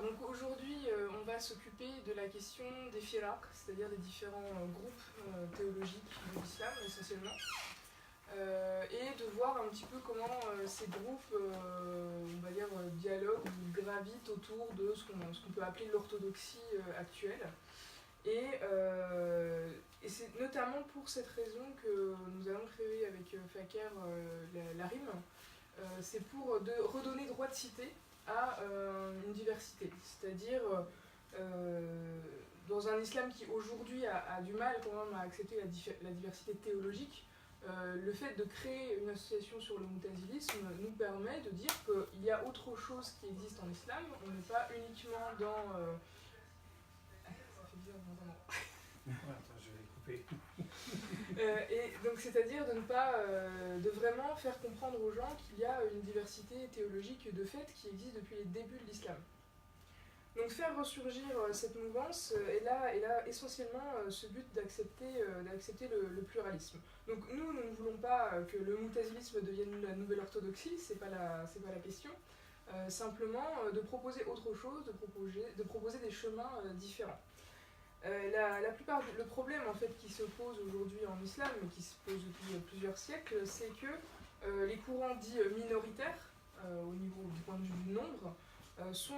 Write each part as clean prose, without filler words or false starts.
donc aujourd'hui, on va s'occuper de la question des firaq, c'est-à-dire des différents groupes théologiques de l'islam essentiellement, et de voir un petit peu comment ces groupes, on va dire, dialoguent ou gravitent autour de ce qu'on peut appeler l'orthodoxie actuelle. Et c'est notamment pour cette raison que nous avons créé avec Faker la RIM. C'est pour redonner droit de cité à une diversité. C'est-à-dire, dans un islam qui aujourd'hui a du mal quand même à accepter la diversité théologique, le fait de créer une association sur le moutazilisme nous permet de dire qu'il y a autre chose qui existe en islam. On n'est pas uniquement dans... Ça fait bizarre, vraiment. Attends, je vais couper. Et donc c'est-à-dire de vraiment faire comprendre aux gens qu'il y a une diversité théologique de fait qui existe depuis les débuts de l'islam. Donc faire ressurgir cette mouvance, elle a essentiellement ce but d'accepter le pluralisme. Donc nous ne voulons pas que le moutazilisme devienne la nouvelle orthodoxie, c'est pas la question. Simplement de proposer autre chose, de proposer des chemins différents. Le problème en fait qui se pose aujourd'hui en islam, mais qui se pose depuis plusieurs siècles, c'est que les courants dits minoritaires, au niveau du point de vue du nombre, sont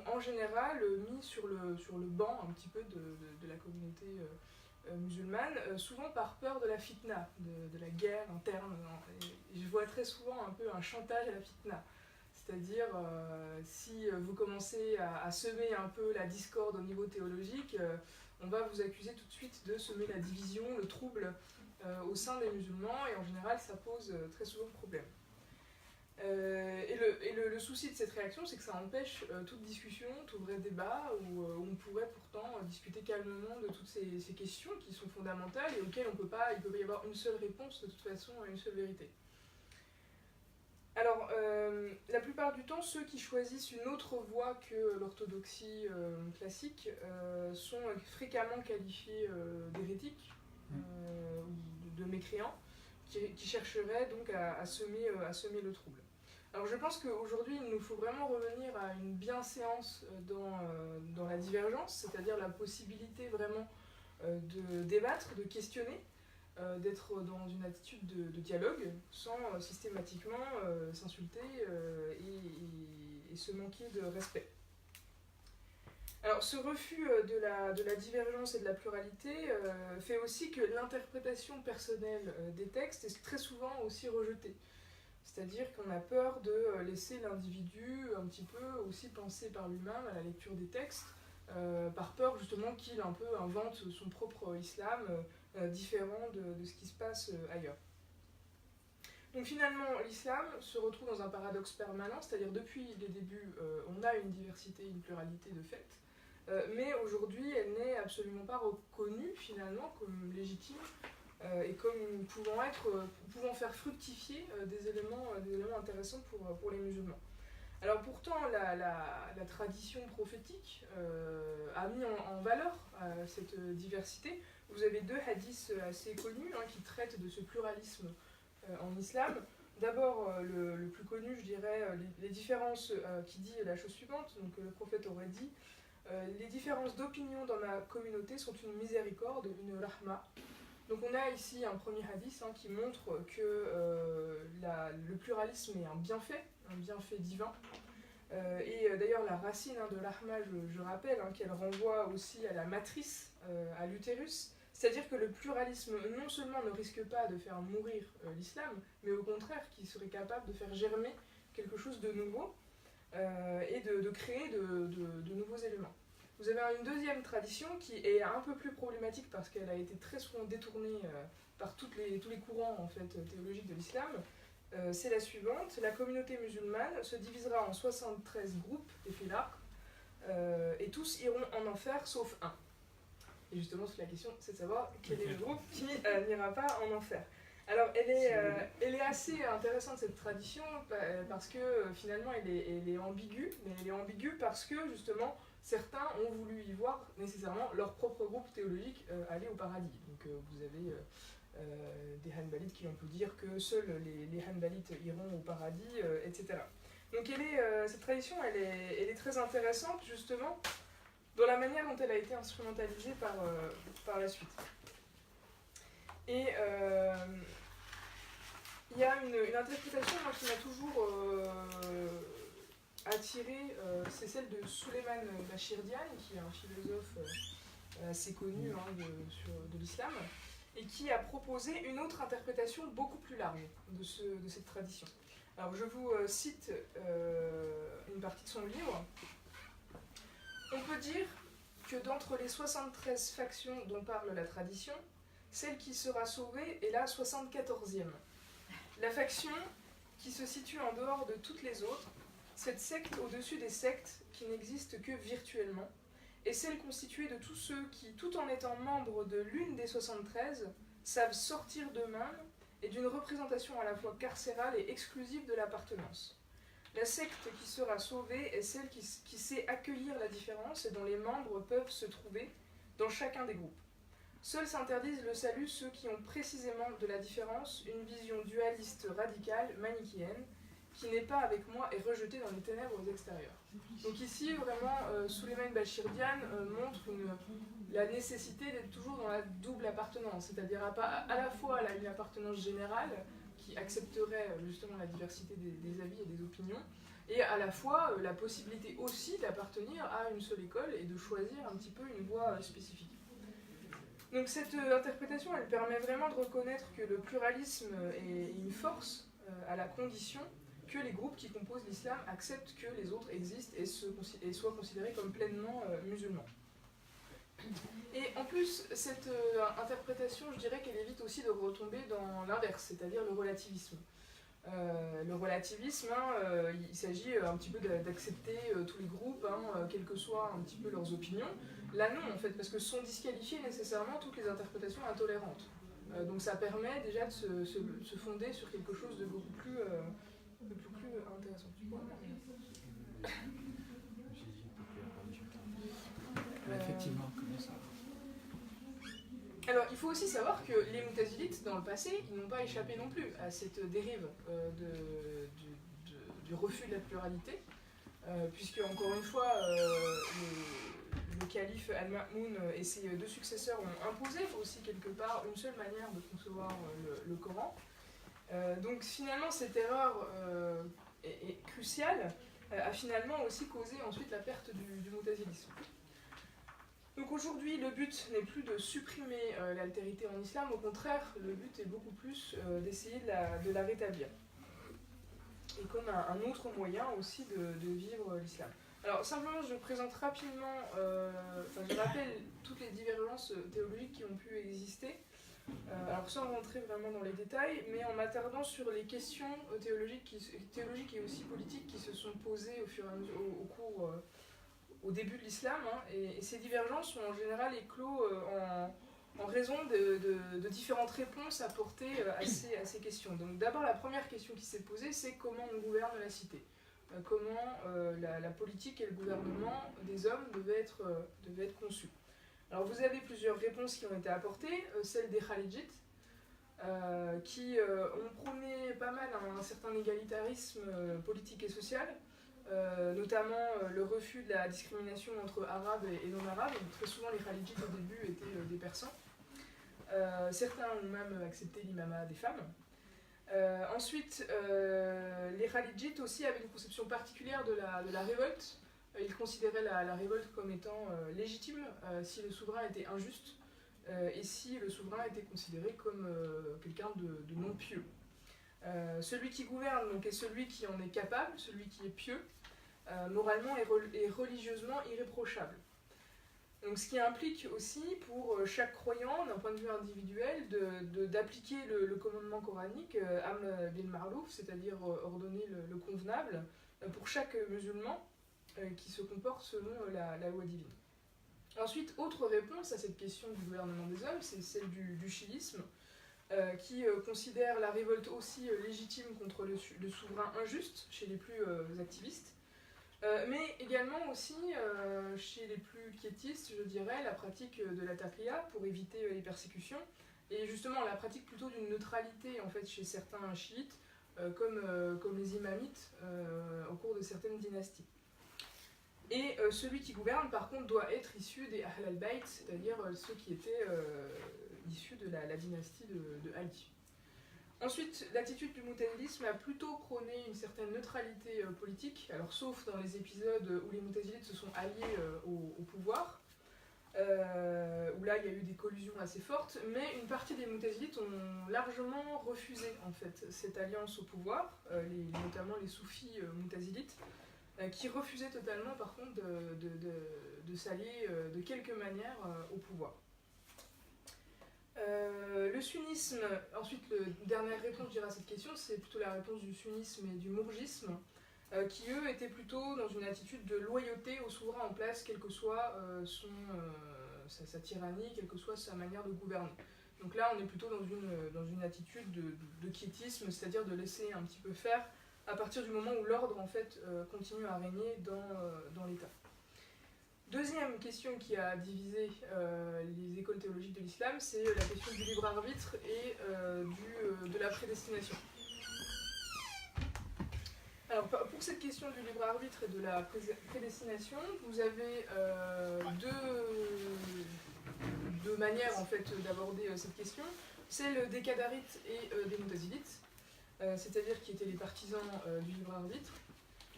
en général mis sur le banc un petit peu de la communauté musulmane, souvent par peur de la fitna, de la guerre interne. Et je vois très souvent un peu un chantage à la fitna. C'est-à-dire, si vous commencez à semer un peu la discorde au niveau théologique, on va vous accuser tout de suite de semer la division, le trouble au sein des musulmans, et en général, ça pose très souvent problème. Le souci de cette réaction, c'est que ça empêche toute discussion, tout vrai débat, où on pourrait pourtant discuter calmement de toutes ces questions qui sont fondamentales et auxquelles il ne peut pas y avoir une seule réponse de toute façon, une seule vérité. Alors, la plupart du temps, ceux qui choisissent une autre voie que l'orthodoxie classique sont fréquemment qualifiés d'hérétiques ou de mécréants, qui chercheraient donc à semer le trouble. Alors je pense qu'aujourd'hui, il nous faut vraiment revenir à une bienséance dans la divergence, c'est-à-dire la possibilité vraiment de débattre, de questionner, d'être dans une attitude de dialogue sans systématiquement s'insulter et se manquer de respect. Alors ce refus de la divergence et de la pluralité fait aussi que l'interprétation personnelle des textes est très souvent aussi rejetée. C'est-à-dire qu'on a peur de laisser l'individu un petit peu aussi penser par lui-même à la lecture des textes, par peur justement qu'il un peu invente son propre islam différent de ce qui se passe ailleurs. Donc finalement, l'islam se retrouve dans un paradoxe permanent, c'est-à-dire depuis les débuts, on a une diversité, une pluralité de fait, mais aujourd'hui, elle n'est absolument pas reconnue finalement comme légitime et comme pouvant faire fructifier des éléments intéressants pour les musulmans. Alors pourtant, la tradition prophétique a mis en valeur cette diversité. Vous avez deux hadiths assez connus qui traitent de ce pluralisme en islam. D'abord, le plus connu, je dirais, les différences qui dit la chose suivante. Donc le prophète aurait dit les différences d'opinion dans ma communauté sont une miséricorde, une rahma. Donc on a ici un premier hadith qui montre que le pluralisme est un bienfait divin. Et d'ailleurs la racine de l'ahma, je rappelle qu'elle renvoie aussi à la matrice, à l'utérus. C'est-à-dire que le pluralisme non seulement ne risque pas de faire mourir l'islam, mais au contraire qu'il serait capable de faire germer quelque chose de nouveau et de créer de nouveaux éléments. Vous avez une deuxième tradition qui est un peu plus problématique parce qu'elle a été très souvent détournée par tous les courants en fait, théologiques de l'islam. C'est la suivante. La communauté musulmane se divisera en 73 groupes, des filaq, et tous iront en enfer sauf un. Et justement, la question, c'est de savoir quel est le groupe qui n'ira pas en enfer. Alors, elle est assez intéressante, cette tradition, parce que finalement, elle est ambiguë, mais elle est ambiguë parce que, justement, certains ont voulu y voir nécessairement leur propre groupe théologique aller au paradis. Donc, vous avez des Hanbalites qui ont pu dire que seuls les Hanbalites iront au paradis, etc. Donc cette tradition, elle est très intéressante, justement, dans la manière dont elle a été instrumentalisée par la suite. Et il y a une interprétation moi, qui m'a toujours attirée, c'est celle de Souleymane Bachir-Diagne, qui est un philosophe assez connu de l'islam, et qui a proposé une autre interprétation beaucoup plus large de cette tradition. Alors je vous cite une partie de son livre. On peut dire que d'entre les 73 factions dont parle la tradition, celle qui sera sauvée est la 74e. La faction qui se situe en dehors de toutes les autres, cette secte au-dessus des sectes qui n'existent que virtuellement, est celle constituée de tous ceux qui, tout en étant membres de l'une des 73, savent sortir d'eux-mêmes et d'une représentation à la fois carcérale et exclusive de l'appartenance. La secte qui sera sauvée est celle qui sait accueillir la différence et dont les membres peuvent se trouver dans chacun des groupes. Seuls s'interdisent le salut ceux qui ont précisément de la différence une vision dualiste radicale, manichéenne, qui n'est pas avec moi et rejetée dans les ténèbres extérieures. Donc ici, vraiment, Souleymane Bachir-Diagne montre la nécessité d'être toujours dans la double appartenance, c'est-à-dire à la fois une appartenance générale, qui accepterait justement la diversité des avis et des opinions, et à la fois la possibilité aussi d'appartenir à une seule école et de choisir un petit peu une voie spécifique. Donc cette interprétation, elle permet vraiment de reconnaître que le pluralisme est une force à la condition que les groupes qui composent l'islam acceptent que les autres existent et soient considérés comme pleinement musulmans. Et en plus, cette interprétation, je dirais qu'elle évite aussi de retomber dans l'inverse, c'est-à-dire le relativisme. Le relativisme, il s'agit un petit peu d'accepter tous les groupes, quelles que soient un petit peu leurs opinions. Là non, en fait, parce que sont disqualifiées nécessairement toutes les interprétations intolérantes. Donc ça permet déjà de se fonder sur quelque chose de beaucoup plus intéressant. Effectivement, comment ça? Alors, il faut aussi savoir que les Moutazilites, dans le passé, ils n'ont pas échappé non plus à cette dérive du refus de la pluralité, puisque, encore une fois, le calife Al-Ma'moun et ses deux successeurs ont imposé aussi quelque part une seule manière de concevoir le Coran. Donc finalement, cette erreur est cruciale, a finalement aussi causé ensuite la perte du moutazilisme. Donc aujourd'hui, le but n'est plus de supprimer l'altérité en islam, au contraire, le but est beaucoup plus d'essayer de la rétablir. Et comme un autre moyen aussi de vivre l'islam. Alors simplement, je présente rapidement, je rappelle toutes les divergences théologiques qui ont pu exister, alors sans rentrer vraiment dans les détails, mais en m'attardant sur les questions théologiques et aussi politiques qui se sont posées au début de l'islam, et ces divergences sont en général éclos en raison de différentes réponses apportées à ces questions. Donc d'abord, la première question qui s'est posée, c'est comment on gouverne la cité, comment la politique et le gouvernement des hommes devaient être conçus. Alors vous avez plusieurs réponses qui ont été apportées, celle des Khalidites, qui ont prôné pas mal un certain égalitarisme politique et social, notamment le refus de la discrimination entre arabes et non-arabes. Très souvent les Khalidites au début étaient des persans. Certains ont même accepté l'imama des femmes. Ensuite, les Khalidites aussi avaient une conception particulière de la révolte. Ils considéraient la révolte comme étant légitime si le souverain était injuste et si le souverain était considéré comme quelqu'un de non pieux. Celui qui gouverne donc, est celui qui en est capable, celui qui est pieux, moralement et religieusement irréprochable. Donc, ce qui implique aussi pour chaque croyant, d'un point de vue individuel, d'appliquer le commandement coranique, Amr bil Ma'ruf, c'est-à-dire ordonner le convenable, pour chaque musulman qui se comporte selon la loi divine. Ensuite, autre réponse à cette question du gouvernement des hommes, c'est celle du chiisme, qui considère la révolte aussi légitime contre le souverain injuste chez les plus activistes, mais également aussi chez les plus quiétistes, je dirais, la pratique de la taqiyya pour éviter les persécutions, et justement la pratique plutôt d'une neutralité en fait chez certains chiites, comme les imamites au cours de certaines dynasties. Et celui qui gouverne, par contre, doit être issu des Ahl al-Bayt, c'est-à-dire ceux qui étaient issus de la dynastie de Ali. Ensuite, l'attitude du Moutazilisme a plutôt prôné une certaine neutralité politique, alors sauf dans les épisodes où les Moutazilites se sont alliés au pouvoir, où là il y a eu des collusions assez fortes, mais une partie des Moutazilites ont largement refusé en fait cette alliance au pouvoir, notamment les soufis Moutazilites, qui refusaient totalement par contre de s'allier de quelque manière au pouvoir. Le sunnisme, ensuite, la dernière réponse je dirais, à cette question, c'est plutôt la réponse du sunnisme et du mourgisme, qui eux étaient plutôt dans une attitude de loyauté au souverain en place, quelle que soit sa tyrannie, quelle que soit sa manière de gouverner. Donc là, on est plutôt dans une attitude de quiétisme, c'est-à-dire de laisser un petit peu faire à partir du moment où l'ordre en fait, continue à régner dans l'État. Deuxième question qui a divisé les écoles théologiques de l'islam, c'est la question du libre arbitre et de la prédestination. Alors pour cette question du libre arbitre et de la prédestination, vous avez deux manières en fait d'aborder cette question. Celle des qadarites et des moutazilites, c'est-à-dire qui étaient les partisans du libre arbitre.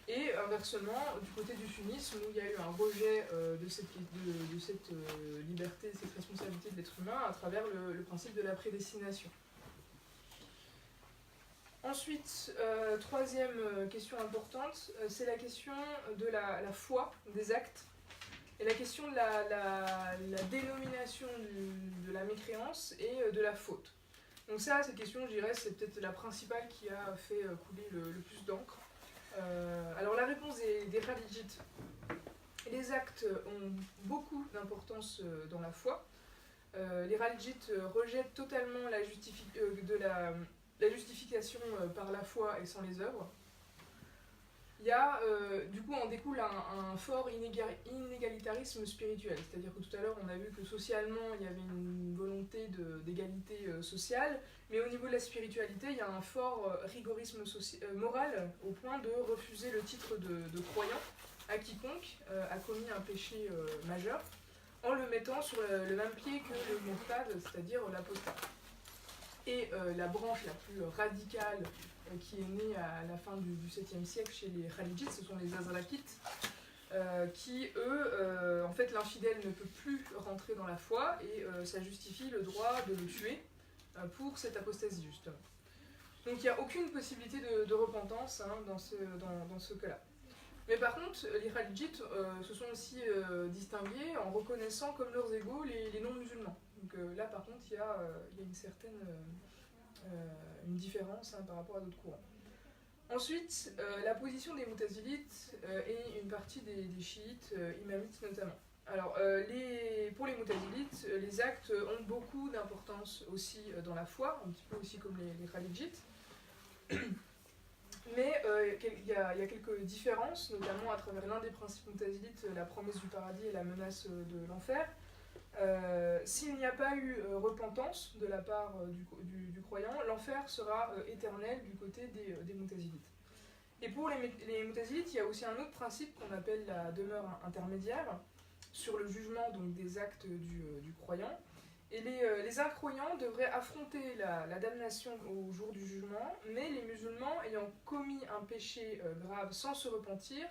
Et inversement, du côté du sunnisme, où il y a eu un rejet de cette liberté, de cette responsabilité de l'être humain à travers le principe de la prédestination. Ensuite, troisième question importante, c'est la question de la foi, des actes, et la question de la dénomination de la mécréance et de la faute. Donc ça, cette question, je dirais, c'est peut-être la principale qui a fait couler le plus d'encre. Alors la réponse des Kharijites, les actes ont beaucoup d'importance dans la foi. Les Kharijites rejettent totalement la justification par la foi et sans les œuvres. Il y a, du coup, en découle un fort inégalitarisme spirituel. C'est-à-dire que tout à l'heure, on a vu que socialement, il y avait une volonté d'égalité sociale, mais au niveau de la spiritualité, il y a un fort rigorisme moral au point de refuser le titre de croyant à quiconque a commis un péché majeur, en le mettant sur le même pied que le murtad, c'est-à-dire l'apostat. Et la branche la plus radicale qui est née à la fin du 7e siècle chez les Kharijites, ce sont les Azrakites, qui, eux, en fait, l'infidèle ne peut plus rentrer dans la foi et ça justifie le droit de le tuer pour cette apostasie, justement. Donc il n'y a aucune possibilité de repentance dans ce cas-là. Mais par contre, les Kharijites se sont aussi distingués en reconnaissant comme leurs égaux les non-musulmans. Donc là, par contre, il y a une certaine une différence par rapport à d'autres courants. Ensuite, la position des Moutazilites et une partie des chiites, imamites notamment. Alors, pour les Moutazilites, les actes ont beaucoup d'importance aussi dans la foi, un petit peu aussi comme les Kharijites. Mais il y a quelques différences, notamment à travers l'un des principes moutazilites, la promesse du paradis et la menace de l'enfer. S'il n'y a pas eu repentance de la part du croyant, l'enfer sera éternel du côté des moutazilites. Et pour les moutazilites, il y a aussi un autre principe qu'on appelle la demeure intermédiaire sur le jugement donc, des actes du croyant. Et les incroyants devraient affronter la damnation au jour du jugement, mais les musulmans ayant commis un péché grave sans se repentir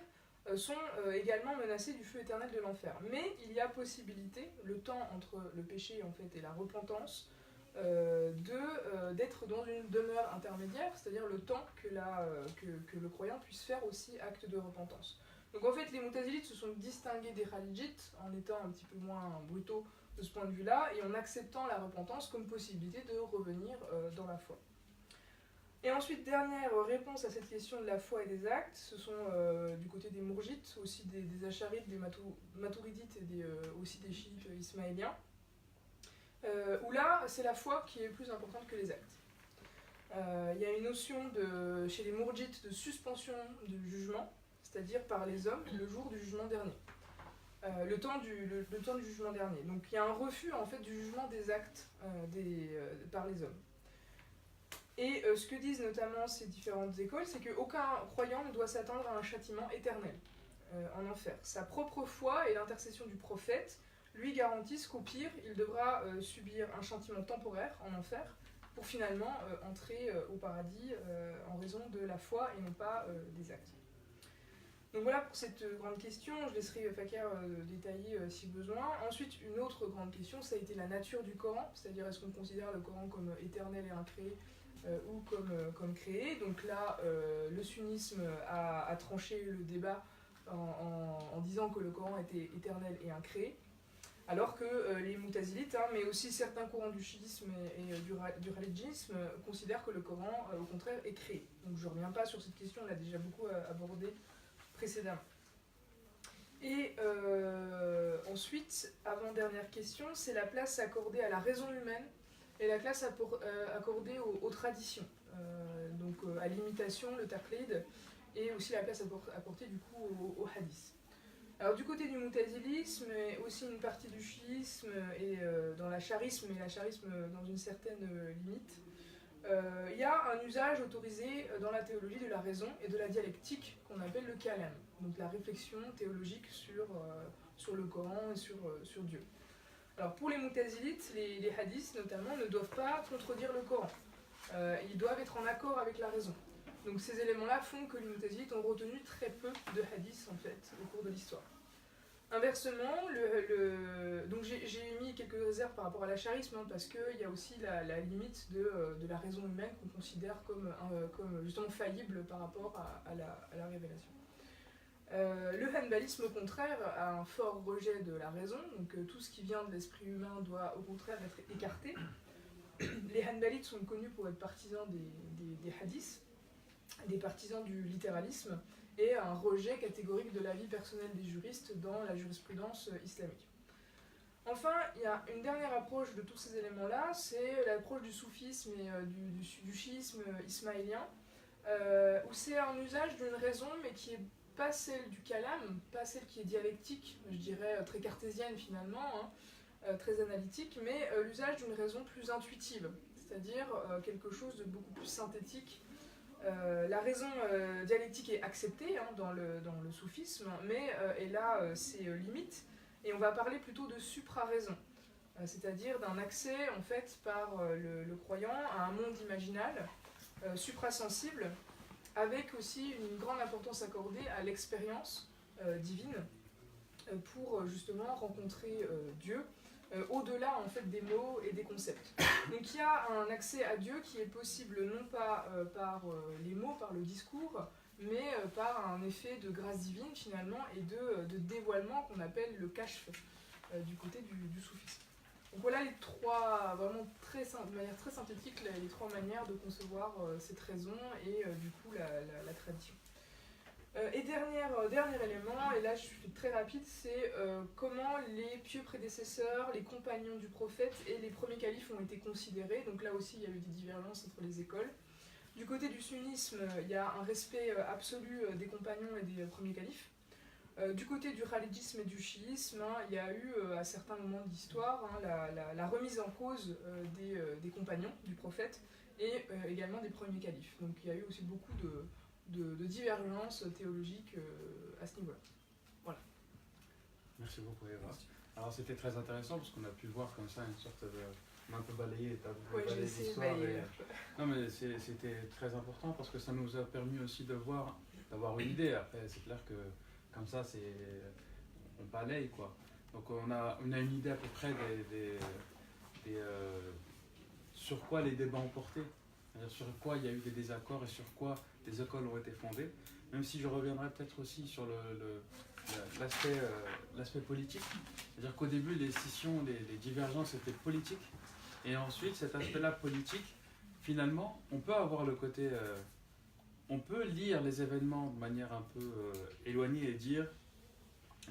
sont également menacés du feu éternel de l'enfer. Mais il y a possibilité, le temps entre le péché en fait, et la repentance, d'être dans une demeure intermédiaire, c'est-à-dire le temps que le croyant puisse faire aussi acte de repentance. Donc en fait, les moutazilites se sont distingués des kharijites en étant un petit peu moins brutaux de ce point de vue-là, et en acceptant la repentance comme possibilité de revenir dans la foi. Et ensuite, dernière réponse à cette question de la foi et des actes, ce sont du côté des mourjites, aussi des acharites, des maturidites et aussi des chiites ismaéliens, où là, c'est la foi qui est plus importante que les actes. Il y a une notion chez les mourjites de suspension du jugement, c'est-à-dire par les hommes, le jour du jugement dernier. Le temps du jugement dernier. Donc il y a un refus en fait du jugement des actes par les hommes. Et ce que disent notamment ces différentes écoles, c'est qu'aucun croyant ne doit s'attendre à un châtiment éternel en enfer. Sa propre foi et l'intercession du prophète lui garantissent qu'au pire, il devra subir un châtiment temporaire en enfer pour finalement entrer au paradis en raison de la foi et non pas des actes. Donc voilà pour cette grande question, je laisserai Fakir détailler si besoin. Ensuite, une autre grande question, ça a été la nature du Coran, c'est-à-dire est-ce qu'on considère le Coran comme éternel et incréé ou comme créé. Donc là, le sunnisme a tranché le débat en disant que le Coran était éternel et incréé, alors que les Moutazilites, mais aussi certains courants du chiisme et du religisme considèrent que le Coran, au contraire, est créé. Donc je ne reviens pas sur cette question, on l'a déjà beaucoup abordée précédemment. Et ensuite, avant-dernière question, c'est la place accordée à la raison humaine et la place accordée aux traditions, donc à l'imitation, le taqlid, et aussi la place apportée du coup au hadith. Alors du côté du moutazilisme, et aussi une partie du chiisme, et dans l'acharisme, et l'acharisme dans une certaine limite, il y a un usage autorisé dans la théologie de la raison et de la dialectique qu'on appelle le kalam, donc la réflexion théologique sur le Coran et sur Dieu. Alors pour les moutazilites, les hadiths notamment ne doivent pas contredire le Coran. Ils doivent être en accord avec la raison. Donc ces éléments-là font que les moutazilites ont retenu très peu de hadiths en fait au cours de l'histoire. Inversement, donc j'ai mis quelques réserves par rapport à l'acharisme parce qu'il y a aussi la limite de la raison humaine qu'on considère comme justement faillible par rapport à la révélation. Le hanbalisme, au contraire, a un fort rejet de la raison, donc tout ce qui vient de l'esprit humain doit au contraire être écarté. Les hanbalites sont connus pour être partisans des hadiths, des partisans du littéralisme, et un rejet catégorique de la vie personnelle des juristes dans la jurisprudence islamique. Enfin, il y a une dernière approche de tous ces éléments-là, c'est l'approche du soufisme et du chiisme ismaélien, où c'est un usage d'une raison, mais qui est pas celle du kalam, pas celle qui est dialectique, je dirais très cartésienne finalement, très analytique, mais l'usage d'une raison plus intuitive, c'est-à-dire quelque chose de beaucoup plus synthétique. La raison dialectique est acceptée dans le soufisme, mais elle a ses limites, et on va parler plutôt de supra-raison, c'est-à-dire d'un accès en fait par le croyant à un monde imaginal, suprasensible, avec aussi une grande importance accordée à l'expérience divine pour justement rencontrer Dieu au-delà en fait des mots et des concepts. Donc il y a un accès à Dieu qui est possible non pas par les mots, par le discours, mais par un effet de grâce divine finalement et de dévoilement qu'on appelle le kashf du côté du soufisme. Donc voilà les trois, vraiment de manière très synthétique, les trois manières de concevoir cette raison et du coup la tradition. Et dernier élément, et là je suis très rapide, c'est comment les pieux prédécesseurs, les compagnons du prophète et les premiers califes ont été considérés. Donc là aussi il y a eu des divergences entre les écoles. Du côté du sunnisme, il y a un respect absolu des compagnons et des premiers califes. Du côté du religisme et du chiisme, il y a eu à certains moments de l'histoire la remise en cause des compagnons du prophète et également des premiers califes. Donc il y a eu aussi beaucoup de divergences théologiques à ce niveau-là. Voilà. Merci beaucoup Eva. Alors c'était très intéressant parce qu'on a pu voir comme ça une sorte de... On a un peu balayé, j'ai essayé de balayer. Non mais c'était très important parce que ça nous a permis aussi d'avoir une idée. Après c'est clair que comme ça on balaye quoi. Donc on a une idée à peu près sur quoi les débats ont porté. C'est-à-dire sur quoi il y a eu des désaccords et sur quoi des écoles ont été fondées. Même si je reviendrai peut-être aussi sur l'aspect politique. C'est-à-dire qu'au début, les scissions, les divergences étaient politiques. Et ensuite, cet aspect-là politique, finalement, on peut avoir le côté... on peut lire les événements de manière un peu éloignée et dire...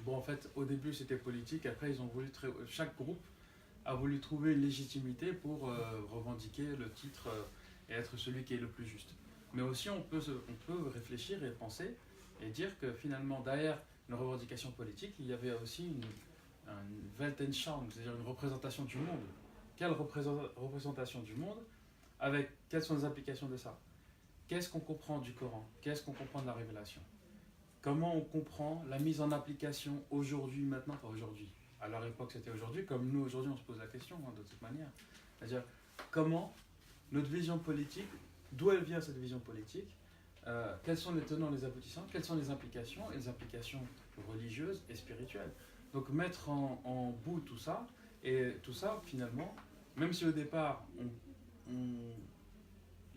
Bon, en fait, au début, c'était politique. Après, ils ont voulu... chaque groupe a voulu trouver une légitimité pour revendiquer le titre et être celui qui est le plus juste. Mais aussi, on peut réfléchir et penser et dire que finalement, derrière une revendication politique, il y avait aussi une Weltanschauung, c'est-à-dire une représentation du monde. Quelle représentation du monde avec quelles sont les implications de ça. Qu'est-ce qu'on comprend du Coran? Qu'est-ce qu'on comprend de la révélation? Comment on comprend la mise en application aujourd'hui, maintenant, pas aujourd'hui. À leur époque, c'était aujourd'hui, comme nous, aujourd'hui, on se pose la question, hein, de toute manière. C'est-à-dire, comment notre vision politique, d'où elle vient cette vision politique, quels sont les tenants, les aboutissants, quelles sont les implications religieuses et spirituelles. Donc, mettre en bout tout ça, et tout ça, finalement, même si au départ,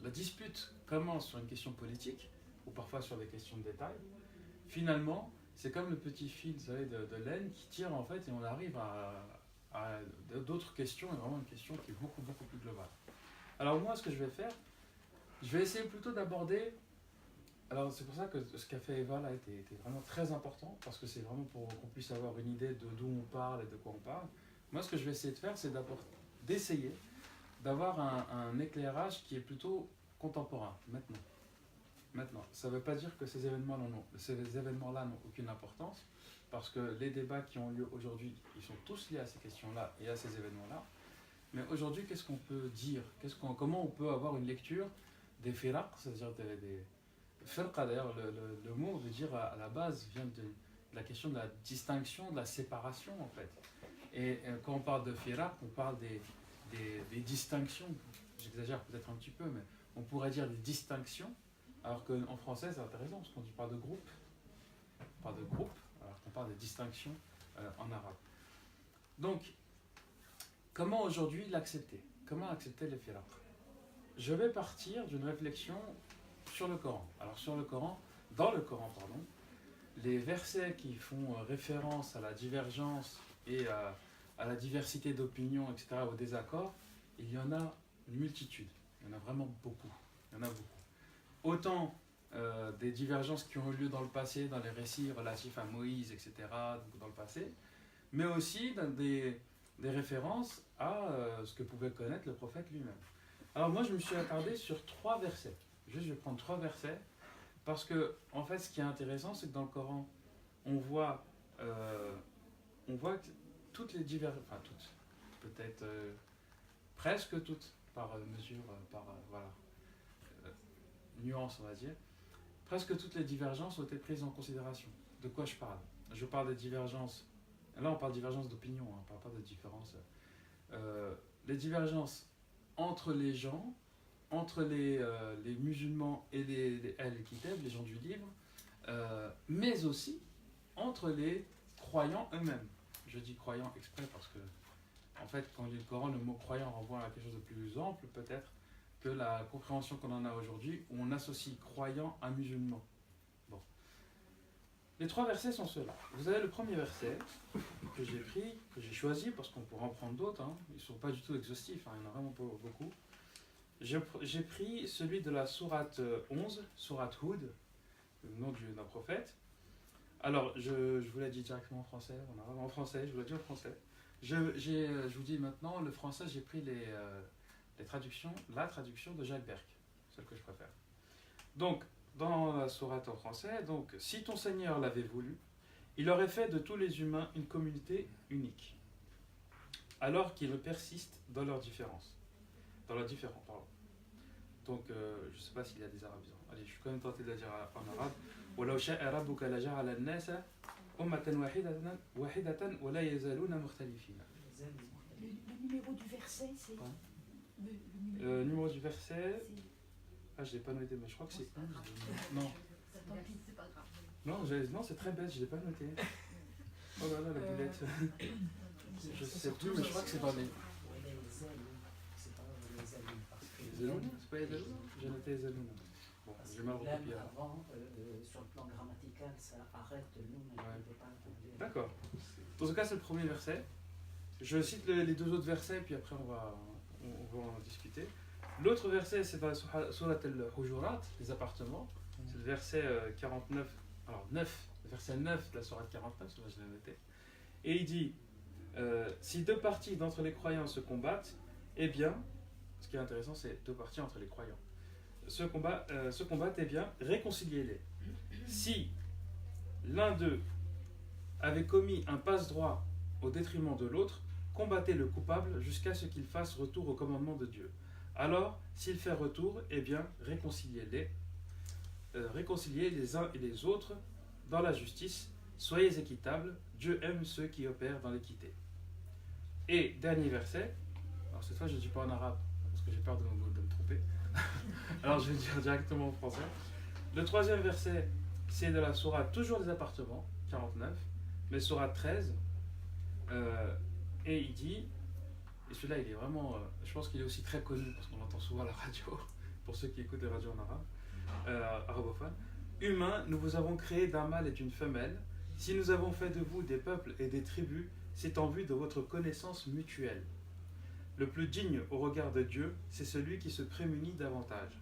la dispute commence sur une question politique, ou parfois sur des questions de détail, finalement, c'est comme le petit fil, vous savez, de laine qui tire en fait, et on arrive à d'autres questions, et vraiment une question qui est beaucoup, beaucoup plus globale. Alors moi, ce que je vais faire, je vais essayer plutôt d'aborder... Alors c'est pour ça que ce qu'a fait Eva là était vraiment très important, parce que c'est vraiment pour qu'on puisse avoir une idée de d'où on parle et de quoi on parle. Moi, ce que je vais essayer de faire, c'est d'essayer d'avoir un éclairage qui est plutôt contemporain, maintenant. Ça ne veut pas dire que ces événements-là n'ont aucune importance, parce que les débats qui ont lieu aujourd'hui, ils sont tous liés à ces questions-là et à ces événements-là. Mais aujourd'hui, qu'est-ce qu'on peut dire? Comment on peut avoir une lecture des firaq, c'est-à-dire des firqa, d'ailleurs, le mot veut dire à la base vient de la question de la distinction, de la séparation en fait. Et quand on parle de firaq, on parle des distinctions. J'exagère peut-être un petit peu, mais on pourrait dire des distinctions, alors qu'en français c'est intéressant, parce qu'on parle de groupe, alors qu'on parle de distinctions en arabe. Donc, comment aujourd'hui l'accepter? Comment accepter les firaq? Je vais partir d'une réflexion sur le Coran. Alors dans le Coran, les versets qui font référence à la divergence et à la diversité d'opinions, etc., au désaccord, il y en a une multitude. Il y en a vraiment beaucoup. Autant des divergences qui ont eu lieu dans le passé, dans les récits relatifs à Moïse, etc., dans le passé, mais aussi dans des références à ce que pouvait connaître le prophète lui-même. Alors moi, je me suis attardé sur 3 versets. Je vais prendre 3 versets, parce que, en fait, ce qui est intéressant, c'est que dans le Coran, on voit que toutes les divergences, enfin toutes, peut-être presque toutes, par mesure, nuance, on va dire, presque toutes les divergences ont été prises en considération. De quoi je parle? Je parle des divergences, là on parle de divergences d'opinion, on ne parle pas de différences. Les divergences entre les gens, entre les musulmans et les Kitab, les gens du livre, mais aussi entre les croyants eux-mêmes. Je dis croyants exprès parce que, en fait, quand on lit le Coran, le mot croyant renvoie à quelque chose de plus ample, peut-être, que la compréhension qu'on en a aujourd'hui, où on associe croyant à musulman. Bon. Les 3 versets sont ceux-là. Vous avez le premier verset que j'ai pris, que j'ai choisi, parce qu'on pourra en prendre d'autres, hein. Ils ne sont pas du tout exhaustifs, hein. Il y en a vraiment pas beaucoup. J'ai pris celui de la sourate 11, sourate Hud, le nom d'un prophète. Alors, je vous l'ai dit directement en français, en français, je vous l'ai dit en français. Je vous dis maintenant, le français, j'ai pris les traductions, la traduction de Jacques Berck, celle que je préfère. Donc, dans la sourate en français, donc, si ton Seigneur l'avait voulu, il aurait fait de tous les humains une communauté unique, alors qu'ils persistent dans leurs différences. Donc, je ne sais pas s'il y a des arabes. Allez, je suis quand même tenté de le dire en arabe. وَلَوْ شَاءَ رَبُّكَ لَجَعَلَ النَّاسَ أُمَّةً وَاحِدَةً وَلَا يَزَالُونَ مُخْتَلِفِينَ. Le numéro du verset, c'est... Le numéro du verset... Ah, je ne l'ai pas noté, mais je crois que c'est 11. Non. C'est pas grave. Non, c'est très bête, je ne l'ai pas noté. Oh là là, la boulette. Je ne sais plus, mais je crois que c'est dans les... Zaloun? C'est pas Zaloun? J'ai noté Zaloun. Bon, j'ai mal recopié. Avant, sur le plan grammatical, ça arrête le nom, mais je ne peux pas entendre. D'accord. Dans ce cas, c'est le premier verset. Je cite les 2 autres versets, puis après on va en discuter. L'autre verset, c'est dans la sourate al-Hujurat, les appartements. C'est le verset 49, alors 9, le verset 9 de la sourate 49, c'est vrai que je l'ai noté. Et il dit, si 2 parties d'entre les croyants se combattent, eh bien, ce qui est intéressant, c'est 2 parties entre les croyants. Se combattent, eh bien, réconciliez-les. Si l'un d'eux avait commis un passe-droit au détriment de l'autre, combattez le coupable jusqu'à ce qu'il fasse retour au commandement de Dieu. Alors, s'il fait retour, eh bien, réconciliez les uns et les autres dans la justice, soyez équitables, Dieu aime ceux qui opèrent dans l'équité. Et dernier verset, alors cette fois je ne dis pas en arabe, parce que j'ai peur de me tromper, alors je vais dire directement en français. Le troisième verset, c'est de la sourate, toujours des appartements, 49, mais sourate 13, et il dit, et celui-là il est vraiment, je pense qu'il est aussi très connu, parce qu'on l'entend souvent à la radio, pour ceux qui écoutent les radios en arabe, arabophone. Humains, nous vous avons créé d'un mâle et d'une femelle. Si nous avons fait de vous des peuples et des tribus, c'est en vue de votre connaissance mutuelle. Le plus digne au regard de Dieu, c'est celui qui se prémunit davantage.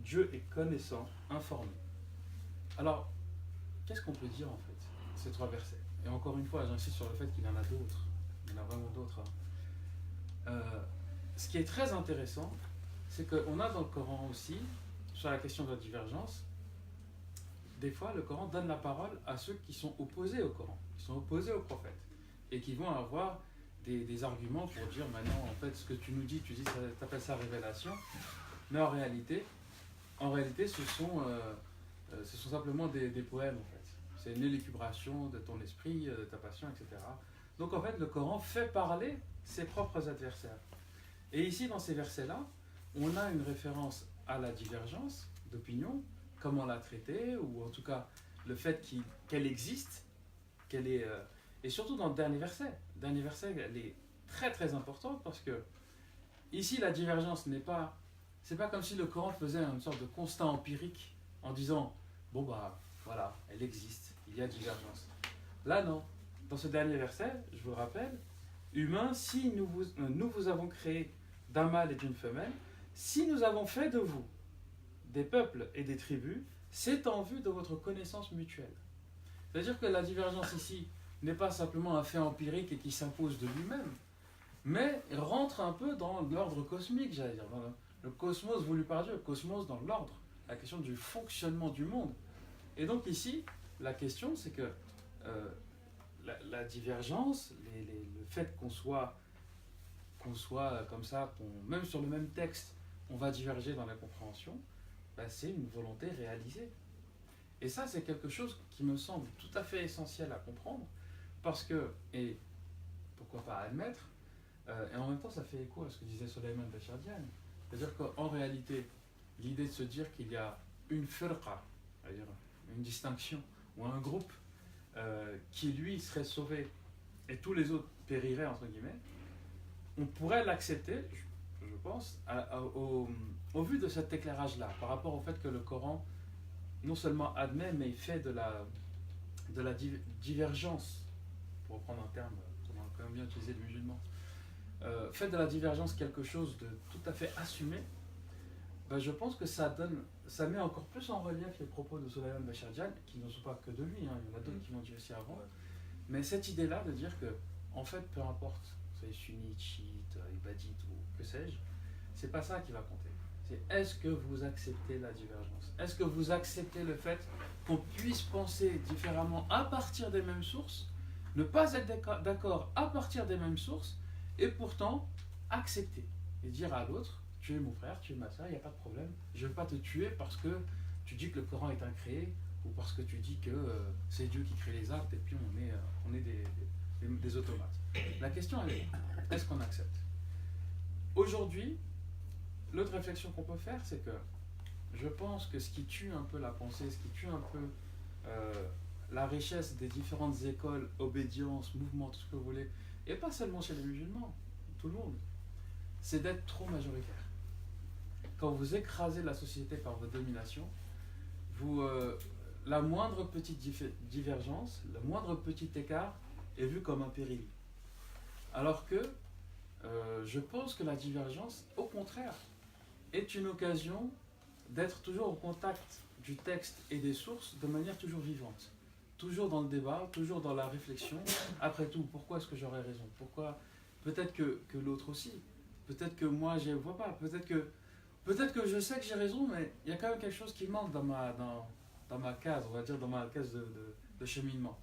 Dieu est connaissant, informé. Alors, qu'est-ce qu'on peut dire en fait, ces trois versets? Et encore une fois, j'insiste sur le fait qu'il y en a d'autres. Il y en a vraiment d'autres. Ce qui est très intéressant, c'est qu'on a dans le Coran aussi, sur la question de la divergence, des fois le Coran donne la parole à ceux qui sont opposés au Coran, qui sont opposés au prophète, et qui vont avoir des arguments pour dire maintenant en fait ce que tu nous dis, tu appelles ça révélation, mais en réalité ce sont simplement des poèmes en fait. C'est une élucubration de ton esprit, de ta passion, etc. Donc en fait le Coran fait parler ses propres adversaires. Et ici dans ces versets-là, on a une référence à la divergence d'opinion, comment la traiter, ou en tout cas le fait qu'elle existe, qu'elle est... et surtout dans le dernier verset, elle est très très importante parce que ici la divergence c'est pas comme si le Coran faisait une sorte de constat empirique en disant bon bah voilà, elle existe, il y a divergence. Là non, dans ce dernier verset, je vous le rappelle, humains, si nous vous avons créé d'un mâle et d'une femelle, si nous avons fait de vous des peuples et des tribus, c'est en vue de votre connaissance mutuelle. C'est-à-dire que la divergence ici n'est pas simplement un fait empirique et qui s'impose de lui-même, mais rentre un peu dans l'ordre cosmique, j'allais dire, dans le cosmos voulu par Dieu, le cosmos dans l'ordre, la question du fonctionnement du monde. Et donc ici, la question c'est que la divergence, le fait qu'on soit comme ça, même sur le même texte, on va diverger dans la compréhension, c'est une volonté réalisée. Et ça, c'est quelque chose qui me semble tout à fait essentiel à comprendre, parce que, et pourquoi pas admettre, et en même temps, ça fait écho à ce que disait Soleiman Bachardian. C'est-à-dire qu'en réalité, l'idée de se dire qu'il y a une firqa, c'est-à-dire une distinction, ou un groupe qui, lui, serait sauvé, et tous les autres périraient, entre guillemets, on pourrait l'accepter, je pense, au vu de cet éclairage-là, par rapport au fait que le Coran non seulement admet, mais il fait de la divergence, pour reprendre un terme qu'on a quand même bien utilisé de musulman, fait de la divergence quelque chose de tout à fait assumé. Je pense que ça met encore plus en relief les propos de Soleiman Bachardian, qui ne sont pas que de lui, il y en a d'autres qui l'ont dit aussi avant, mais cette idée-là de dire que, en fait, peu importe, c'est sunnite, chiite, ibadite ou que sais-je, c'est pas ça qui va compter. C'est est-ce que vous acceptez la divergence? Est-ce que vous acceptez le fait qu'on puisse penser différemment à partir des mêmes sources, ne pas être d'accord à partir des mêmes sources, et pourtant accepter et dire à l'autre, tu es mon frère, tu es ma soeur, il n'y a pas de problème, je ne vais pas te tuer parce que tu dis que le Coran est incréé, ou parce que tu dis que c'est Dieu qui crée les actes et puis on est des automates. La question elle est, est-ce qu'on accepte? Aujourd'hui, l'autre réflexion qu'on peut faire, c'est que je pense que ce qui tue un peu la pensée, ce qui tue un peu la richesse des différentes écoles, obédience, mouvements, tout ce que vous voulez, et pas seulement chez les musulmans, tout le monde, c'est d'être trop majoritaire. Quand vous écrasez la société par votre domination, la moindre petite divergence, le moindre petit écart est vu comme un péril. Alors que je pense que la divergence, au contraire, est une occasion d'être toujours au contact du texte et des sources de manière toujours vivante. Toujours dans le débat, toujours dans la réflexion. Après tout, pourquoi est-ce que j'aurais raison? Pourquoi? Peut-être que l'autre aussi. Peut-être que moi, je ne vois pas. Peut-être que je sais que j'ai raison, mais il y a quand même quelque chose qui manque dans ma case, on va dire, dans ma case de cheminement.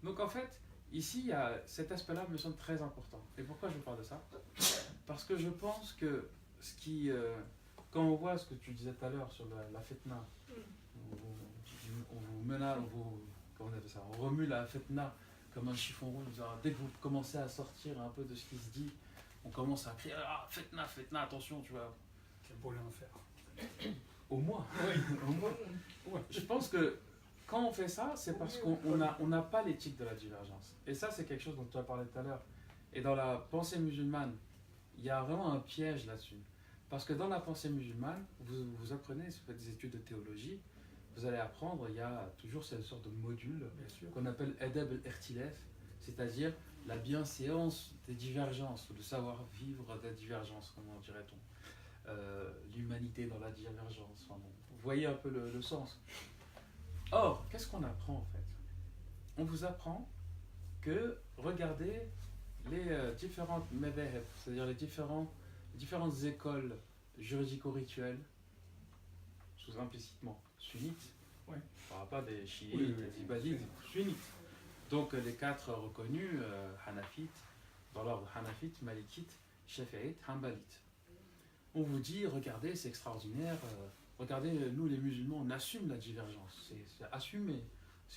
Donc en fait, ici, il y a cet aspect-là me semble très important. Et pourquoi je parle de ça? Parce que je pense que quand on voit ce que tu disais tout à l'heure sur la fitna, on vous menace, comment on appelle ça, on remue la fitna comme un chiffon rouge. Dès que vous commencez à sortir un peu de ce qui se dit, on commence à crier ah fitna, fitna, attention, tu vois. Quel beau en faire. Au moins. Oui. Au moins. Ouais. Je pense que quand on fait ça, c'est parce qu'on n'a pas l'éthique de la divergence. Et ça, c'est quelque chose dont tu as parlé tout à l'heure. Et dans la pensée musulmane, il y a vraiment un piège là-dessus. Parce que dans la pensée musulmane, vous apprenez, si vous faites des études de théologie, vous allez apprendre, il y a toujours cette sorte de module qu'on appelle Adab al-Irtilaf, c'est-à-dire la bienséance des divergences, ou le savoir-vivre des divergences, comment dirait-on. L'humanité dans la divergence. Enfin, bon, vous voyez un peu le sens. Or, qu'est-ce qu'on apprend en fait? On vous apprend que, regardez les différentes madhahib, c'est-à-dire les différentes écoles juridico-rituelles, sous implicitement sunnites, on ne parle pas des chiites, des ibadites, sunnites. Donc les 4 reconnus, hanafites, dans l'ordre hanafite, malikite, shafi'ite, hanbalite. On vous dit, regardez, c'est extraordinaire, regardez, nous les musulmans, on assume la divergence, c'est assumé,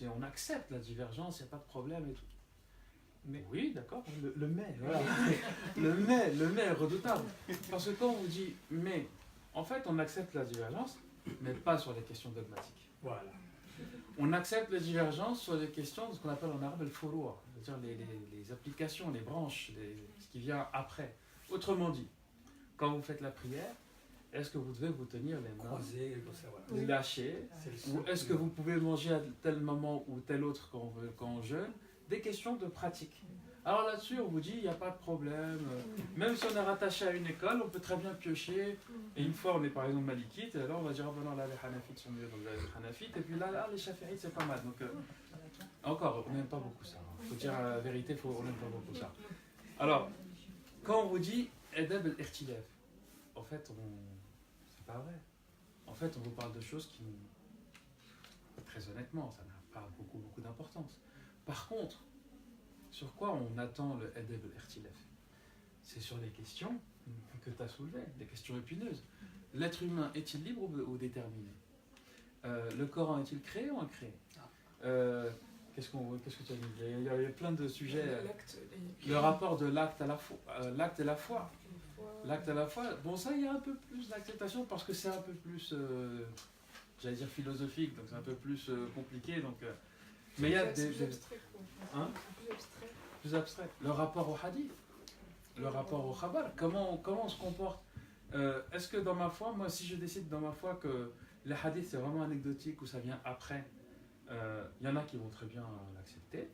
on accepte la divergence, il n'y a pas de problème et tout. Mais oui, d'accord, le mais, voilà. le mais est redoutable. Parce que quand on vous dit mais, en fait, on accepte la divergence, mais pas sur les questions dogmatiques. Voilà. On accepte la divergence sur les questions de ce qu'on appelle en arabe le furu'a, c'est-à-dire les applications, les branches, ce qui vient après. Autrement dit, quand vous faites la prière, est-ce que vous devez vous tenir les mains croisées, vous lâcher, ou est-ce que vous pouvez manger à tel moment ou tel autre quand on jeûne? Des questions de pratique. Alors là-dessus, on vous dit, il n'y a pas de problème. Même si on est rattaché à une école, on peut très bien piocher. Et une fois, on est par exemple malikite, et alors on va dire, oh ben non, là, les hanafites sont mieux, donc les hanafites. Et puis là, les shafi'ites, c'est pas mal. Donc, encore, on n'aime pas beaucoup ça. Il faut dire la vérité, on n'aime pas beaucoup ça. Alors, quand on vous dit, Adab al-Irtilaf, en fait, c'est pas vrai. En fait, on vous parle de choses qui, très honnêtement, ça n'a pas beaucoup d'importance. Par contre, sur quoi on attend le Adab al-Irtilaf? C'est sur les questions que tu as soulevées, des questions épineuses. L'être humain est-il libre ou déterminé? Le Coran est-il créé ou incréé? Qu'est-ce que tu as dit? Il y a plein de sujets. Le rapport de l'acte à la foi. L'acte et la foi. L'acte à la foi. Bon, ça, il y a un peu plus d'acceptation parce que c'est un peu plus, j'allais dire philosophique, donc c'est un peu plus compliqué. Donc, mais il y a des abstrait, hein? Plus abstrait. Le rapport au hadith, le rapport au khabar. Comment on se comporte? Est-ce que dans ma foi, moi, si je décide dans ma foi que les hadiths c'est vraiment anecdotique ou ça vient après, y en a qui vont très bien l'accepter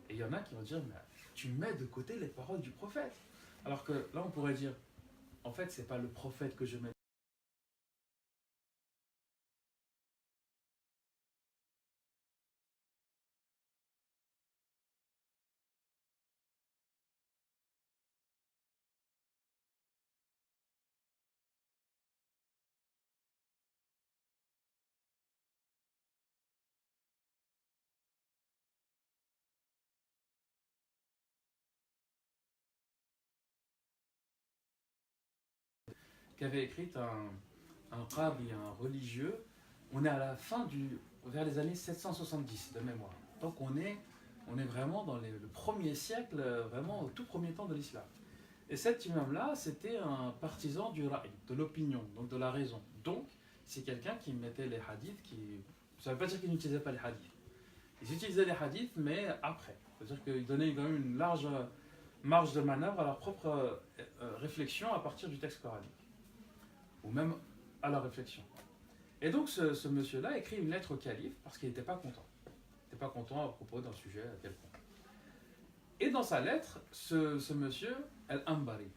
et il y en a qui vont dire mais tu mets de côté les paroles du prophète. Alors que là, on pourrait dire en fait, c'est pas le prophète que je mets. Qui avait écrit un qadi, un religieux. On est à la fin vers les années 770 de mémoire. Donc on est vraiment dans le premier siècle, vraiment au tout premier temps de l'islam. Et cet imam-là, c'était un partisan du ra'i, de l'opinion, donc de la raison. Donc c'est quelqu'un qui mettait les hadiths, ça ne veut pas dire qu'il n'utilisait pas les hadiths. Ils utilisaient les hadiths, mais après. C'est-à-dire qu'ils donnaient quand même une large marge de manœuvre à leur propre réflexion à partir du texte coranique. Ou même à la réflexion. Et donc ce monsieur-là écrit une lettre au calife parce qu'il n'était pas content. Il n'était pas content à propos d'un sujet quelconque. Et dans sa lettre, ce monsieur, Al-Ambari,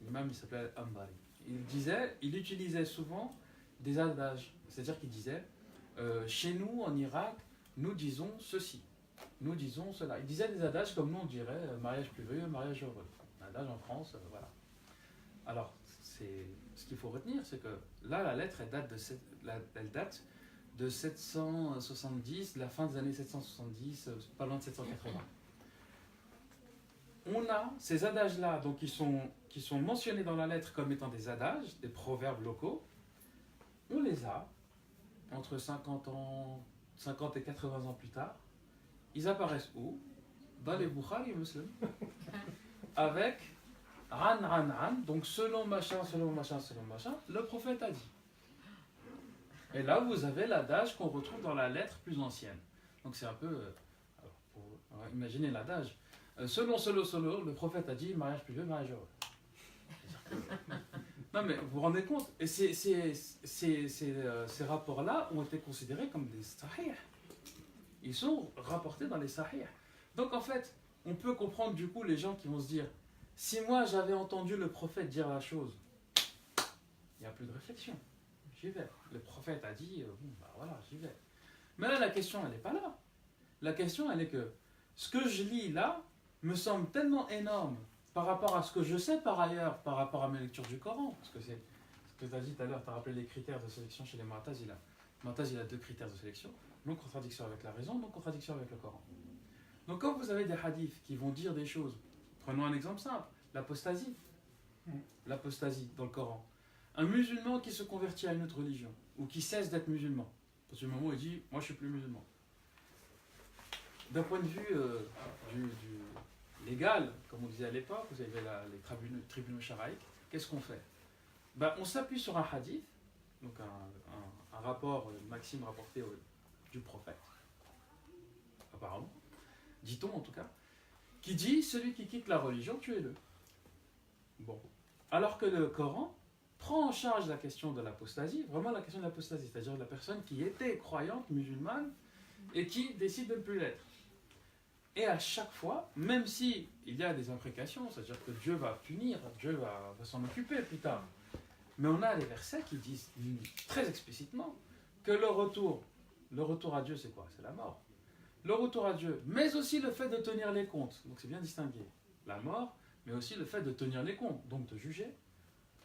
l'imam il s'appelait Al-Ambari, il utilisait souvent des adages. C'est-à-dire qu'il disait, chez nous en Irak, nous disons ceci, nous disons cela. Il disait des adages comme nous on dirait mariage pluvieux, mariage heureux. Un adage en France, voilà. Alors, ce qu'il faut retenir, c'est que là, la lettre, elle date de 770, la fin des années 770, pas loin de 780. on a ces adages-là, donc qui sont mentionnés dans la lettre comme étant des adages, des proverbes locaux. On les a entre 50 et 80 ans plus tard. Ils apparaissent où? Dans les Bukhari et Muslim. Avec An, donc selon machin, le prophète a dit. Et là, vous avez l'adage qu'on retrouve dans la lettre plus ancienne. Donc c'est un peu... imaginez l'adage. Selon, le prophète a dit mariage plus vieux, mariage heureux. Non mais vous vous rendez compte? Et ces rapports-là ont été considérés comme des sahih. Ils sont rapportés dans les sahih. Donc en fait, on peut comprendre du coup les gens qui vont se dire si moi j'avais entendu le prophète dire la chose, il n'y a plus de réflexion. J'y vais. Le prophète a dit, bon, bah voilà, j'y vais. Mais là, la question, elle n'est pas là. La question, elle est que ce que je lis là me semble tellement énorme par rapport à ce que je sais par ailleurs, par rapport à mes lectures du Coran. Parce que c'est ce que tu as dit tout à l'heure, tu as rappelé les critères de sélection chez les Mu'tazila. Mu'tazila a 2 critères de sélection, non-contradiction avec la raison, non-contradiction avec le Coran. Donc quand vous avez des hadiths qui vont dire des choses, prenons un exemple simple, l'apostasie. L'apostasie dans le Coran. Un musulman qui se convertit à une autre religion, ou qui cesse d'être musulman, parce que le moment où il dit « moi je suis plus musulman ». D'un point de vue du légal, comme on disait à l'époque, vous avez les tribunaux charaïques, qu'est-ce qu'on fait? On s'appuie sur un hadith, donc un rapport, une maxime rapportée du prophète, apparemment, dit-on en tout cas, qui dit « celui qui quitte la religion, tuez-le ». Bon. Alors que le Coran prend en charge la question de l'apostasie, vraiment la question de l'apostasie, c'est-à-dire la personne qui était croyante, musulmane, et qui décide de ne plus l'être. Et à chaque fois, même si il y a des imprécations, c'est-à-dire que Dieu va punir, Dieu va s'en occuper plus tard, mais on a des versets qui disent très explicitement que le retour à Dieu, c'est quoi? C'est la mort. Le retour à Dieu, mais aussi le fait de tenir les comptes, donc c'est bien distingué. La mort, mais aussi le fait de tenir les comptes, donc de juger,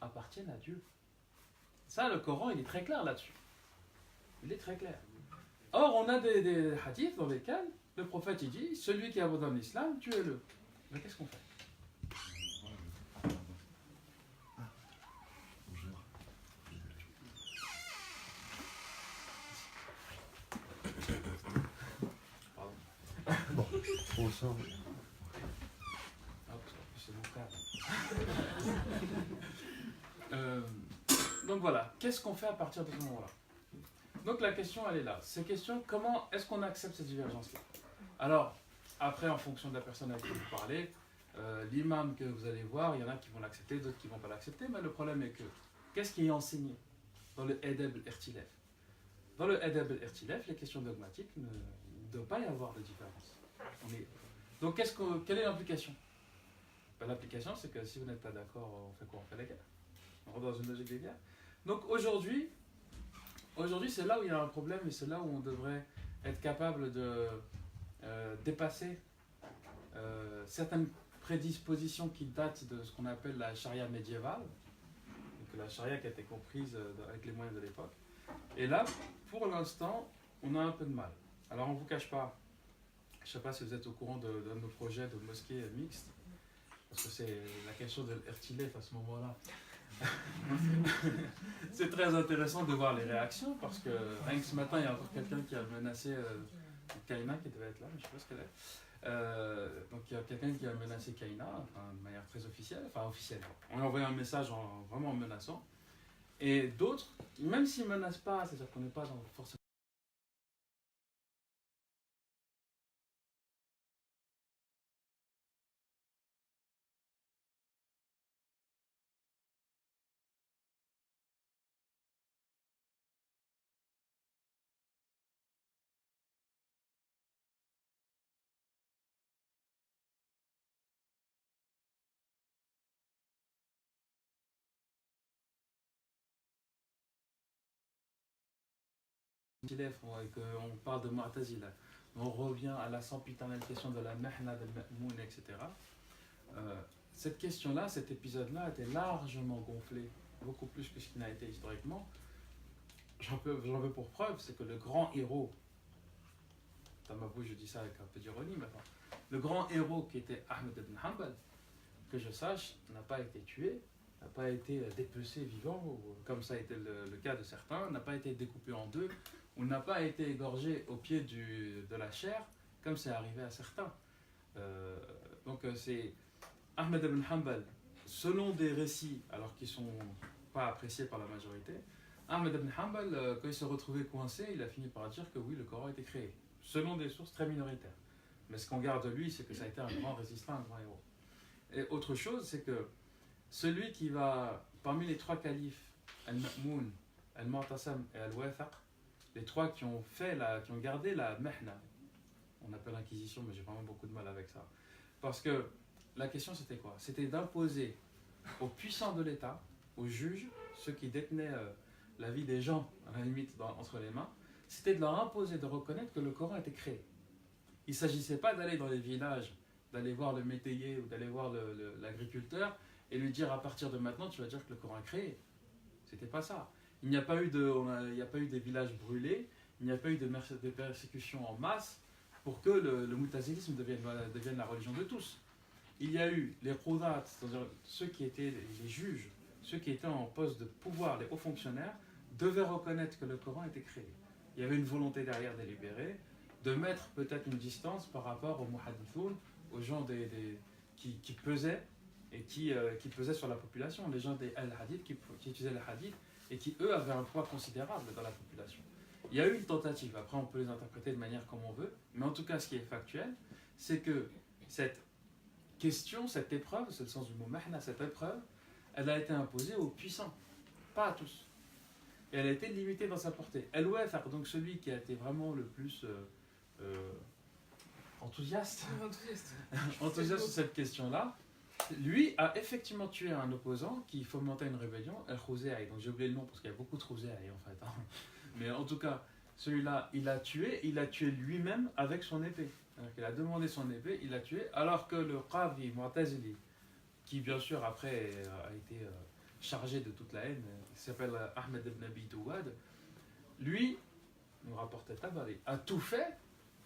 appartiennent à Dieu. Ça, le Coran, il est très clair là-dessus. Il est très clair. Or, on a des hadiths dans lesquels le prophète il dit, celui qui abandonne l'islam, tuez-le. Mais qu'est-ce qu'on fait? Pardon. Bon, on sort. C'est mon frère. Donc voilà, qu'est-ce qu'on fait à partir de ce moment-là? Donc la question, elle est là. C'est question, comment est-ce qu'on accepte cette divergence-là? Alors, après, en fonction de la personne avec qui vous parlez, l'imam que vous allez voir, il y en a qui vont l'accepter, d'autres qui ne vont pas l'accepter, mais le problème est que, qu'est-ce qui est enseigné dans le Adab al-Irtilaf? Dans le Adab al-Irtilaf, les questions dogmatiques, il ne doit pas y avoir de différence. Donc, quelle est l'implication? L'application, c'est que si vous n'êtes pas d'accord, on fait quoi? On fait la guerre. On rentre dans une logique de guerre. Donc aujourd'hui, c'est là où il y a un problème et c'est là où on devrait être capable de dépasser certaines prédispositions qui datent de ce qu'on appelle la charia médiévale, donc la charia qui a été comprise avec les moyens de l'époque. Et là, pour l'instant, on a un peu de mal. Alors on ne vous cache pas, je ne sais pas si vous êtes au courant de nos projets de mosquées mixtes, parce que c'est la question de l'Irtilaf à ce moment-là. C'est très intéressant de voir les réactions, parce que rien que ce matin, il y a encore quelqu'un qui a menacé Kaina, qui devait être là, mais je ne sais pas ce qu'elle est. Donc il y a quelqu'un qui a menacé Kaina, de manière très officielle, enfin officielle. On lui a envoyé un message vraiment menaçant. Et d'autres, même s'ils ne menacent pas, c'est-à-dire qu'on n'est pas forcément... On parle de Mu'tazila, on revient à la sempiternelle question de la Mahna, del Ma'moun, etc. Cette question-là, cet épisode-là était largement gonflé, beaucoup plus que ce qui n'a été historiquement. J'en veux pour preuve, c'est que le grand héros, dans ma bouche je dis ça avec un peu d'ironie maintenant, Le grand héros qui était Ahmed ibn Hanbal, que je sache, n'a pas été tué, n'a pas été dépecé vivant, ou, comme ça a été le cas de certains, n'a pas été découpé en deux, ou n'a pas été égorgé au pied de la chair, comme c'est arrivé à certains. Donc c'est Ahmed ibn Hanbal, selon des récits, alors qu'ils ne sont pas appréciés par la majorité, Ahmed ibn Hanbal, quand il s'est retrouvé coincé, il a fini par dire que oui, le Coran a été créé, selon des sources très minoritaires. Mais ce qu'on garde de lui, c'est que ça a été un grand résistant, un grand héros. Et autre chose, c'est que celui qui va, parmi les trois califes, Al-Ma'moun, Al-Mu'tasam et Al-Wathaq, les trois qui ont gardé la Mehna, on appelle l'inquisition, mais j'ai vraiment beaucoup de mal avec ça. Parce que la question c'était quoi? C'était d'imposer aux puissants de l'État, aux juges, ceux qui détenaient la vie des gens, à la limite entre les mains, c'était de leur imposer de reconnaître que le Coran était créé. Il ne s'agissait pas d'aller dans les villages, d'aller voir le métayer ou d'aller voir l'agriculteur et lui dire à partir de maintenant tu vas dire que le Coran est créé. C'était pas ça. Il n'y a pas eu des villages brûlés, il n'y a pas eu de persécutions en masse pour que le mutazilisme devienne la religion de tous. Il y a eu les qudats, c'est-à-dire ceux qui étaient les juges, ceux qui étaient en poste de pouvoir, les hauts fonctionnaires, devaient reconnaître que le Coran était créé. Il y avait une volonté derrière délibérée de mettre peut-être une distance par rapport aux muhaddithoun, aux gens qui pesaient et qui pesaient sur la population, les gens des al-hadith qui utilisaient le hadith et qui eux avaient un poids considérable dans la population. Il y a eu une tentative, après on peut les interpréter de manière comme on veut, mais en tout cas ce qui est factuel, c'est que cette question, cette épreuve, c'est le sens du mot mahna, cette épreuve, elle a été imposée aux puissants, pas à tous. Et elle a été limitée dans sa portée. Al-Wathaq, donc celui qui a été vraiment le plus enthousiaste sur cette question-là, lui a effectivement tué un opposant qui fomentait une rébellion, Al-Khuzai. Donc j'ai oublié le nom parce qu'il y a beaucoup de Khuzai en fait. Mais en tout cas, celui-là, il a tué lui-même avec son épée. Il a demandé son épée, il l'a tué, alors que le Qadi Mu'tazili, qui bien sûr après a été chargé de toute la haine, qui s'appelle Ahmed ibn Abi Douad, lui, nous rapportait Tabari, a tout fait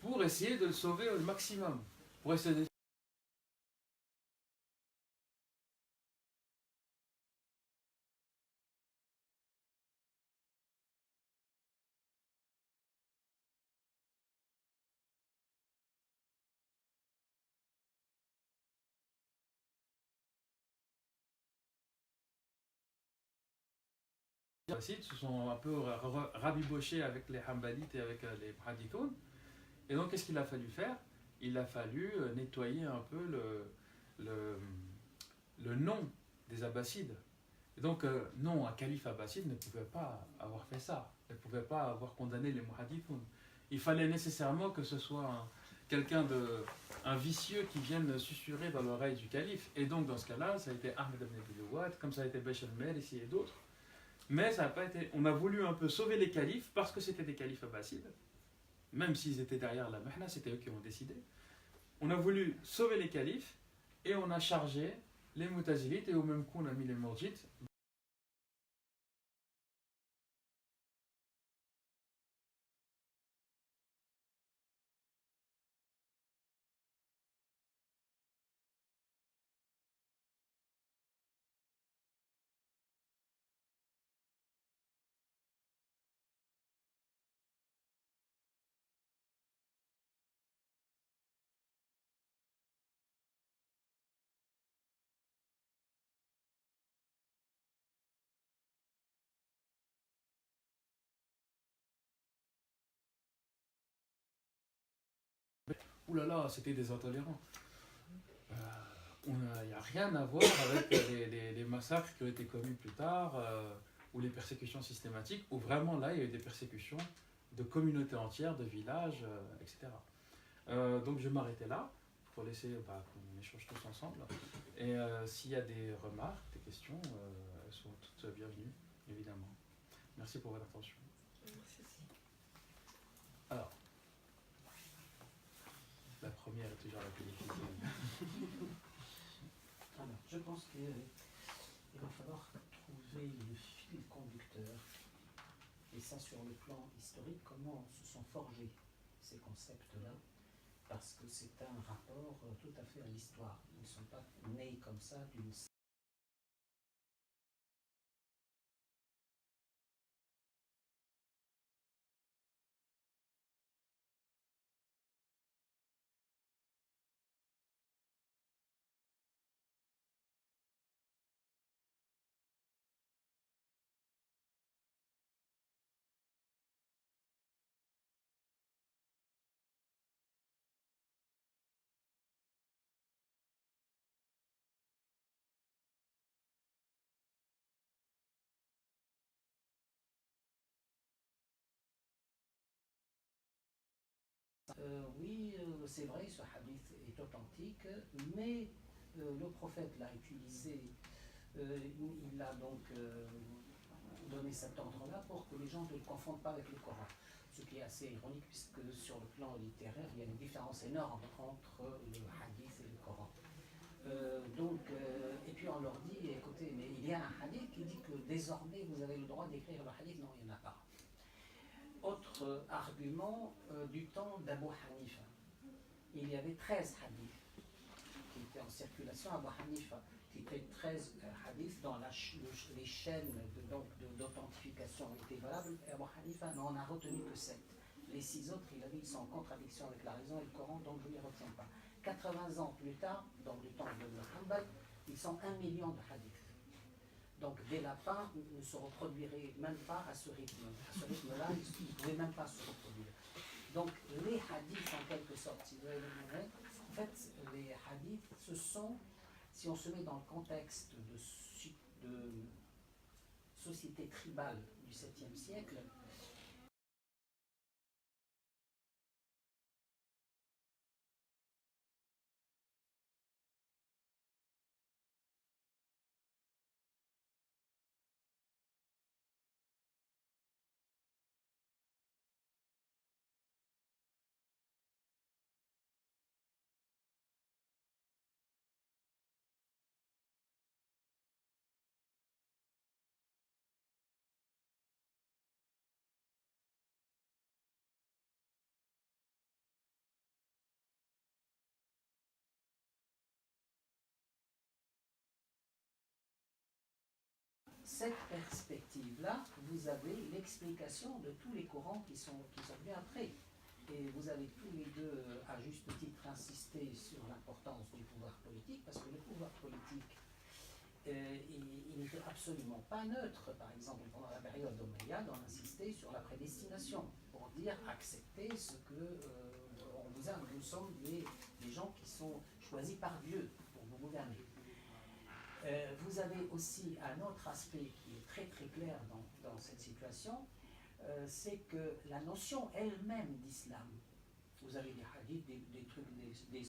pour essayer de le sauver au maximum, pour essayer de... se sont un peu rabibochés avec les Hanbalites et avec les Hadithoun. Et donc, qu'est-ce qu'il a fallu faire? Il a fallu nettoyer un peu le nom des Abbassides. Et donc, non, un calife abbasside ne pouvait pas avoir fait ça. Il ne pouvait pas avoir condamné les Muhadithoun. Il fallait nécessairement que ce soit un vicieux qui vienne susurrer dans l'oreille du calife. Et donc, dans ce cas-là, ça a été Ahmed ibn Abi Douad, comme ça a été Bach al-Merisi et d'autres. Mais ça n'a pas été. On a voulu un peu sauver les califes parce que c'était des califes abbassides. Même s'ils étaient derrière la Mahna, c'était eux qui ont décidé. On a voulu sauver les califes et on a chargé les Mutazilites et au même coup on a mis les Mourjites. Ouh là là, c'était des intolérants. Il n'y a rien à voir avec les massacres qui ont été commis plus tard, ou les persécutions systématiques, où vraiment là, il y a eu des persécutions de communautés entières, de villages, etc. Donc je vais m'arrêter là, pour laisser qu'on échange tous ensemble. Et s'il y a des remarques, des questions, elles sont toutes bienvenues, évidemment. Merci pour votre attention. Merci. Alors, la première est toujours la plus difficile. Alors, je pense qu'il va falloir trouver le fil conducteur, et ça sur le plan historique, comment se sont forgés ces concepts-là, parce que c'est un rapport tout à fait à l'histoire. Ils ne sont pas nés comme ça d'une... Oui, c'est vrai, ce hadith est authentique, mais le prophète l'a utilisé, il a donc donné cet ordre-là pour que les gens ne le confondent pas avec le Coran. Ce qui est assez ironique, puisque sur le plan littéraire, il y a une différence énorme entre le hadith et le Coran. Et puis on leur dit, écoutez, mais il y a un hadith qui dit que désormais vous avez le droit d'écrire le hadith. Non, il n'y en a pas. Autre argument du temps d'Abu Hanifa. Il y avait 13 hadiths qui étaient en circulation. Abu Hanifa citait 13 hadiths dont les chaînes d'authentification étaient valables. Et Abu Hanifa n'en a retenu que 7. Les 6 autres, il a dit, ils sont en contradiction avec la raison et le Coran, donc je ne les retiens pas. 80 ans plus tard, dans le temps de Hanbal, ils sont 1 million de hadiths. Donc des lapins ne se reproduiraient même pas à ce rythme. À ce rythme-là, ils ne pouvaient même pas se reproduire. Donc les hadiths, en quelque sorte, si vous voulez, en fait, les hadiths, ce sont, si on se met dans le contexte de société tribale du 7e siècle, cette perspective-là, vous avez l'explication de tous les courants qui sont venus après. Et vous avez tous les deux, à juste titre, insisté sur l'importance du pouvoir politique, parce que le pouvoir politique, il n'était absolument pas neutre. Par exemple, pendant la période omeyyade, on insistait sur la prédestination, pour dire accepter ce que nous sommes des gens qui sont choisis par Dieu pour vous gouverner. Vous avez aussi un autre aspect qui est très très clair dans cette situation, c'est que la notion elle-même d'islam, vous avez des hadiths, des trucs, des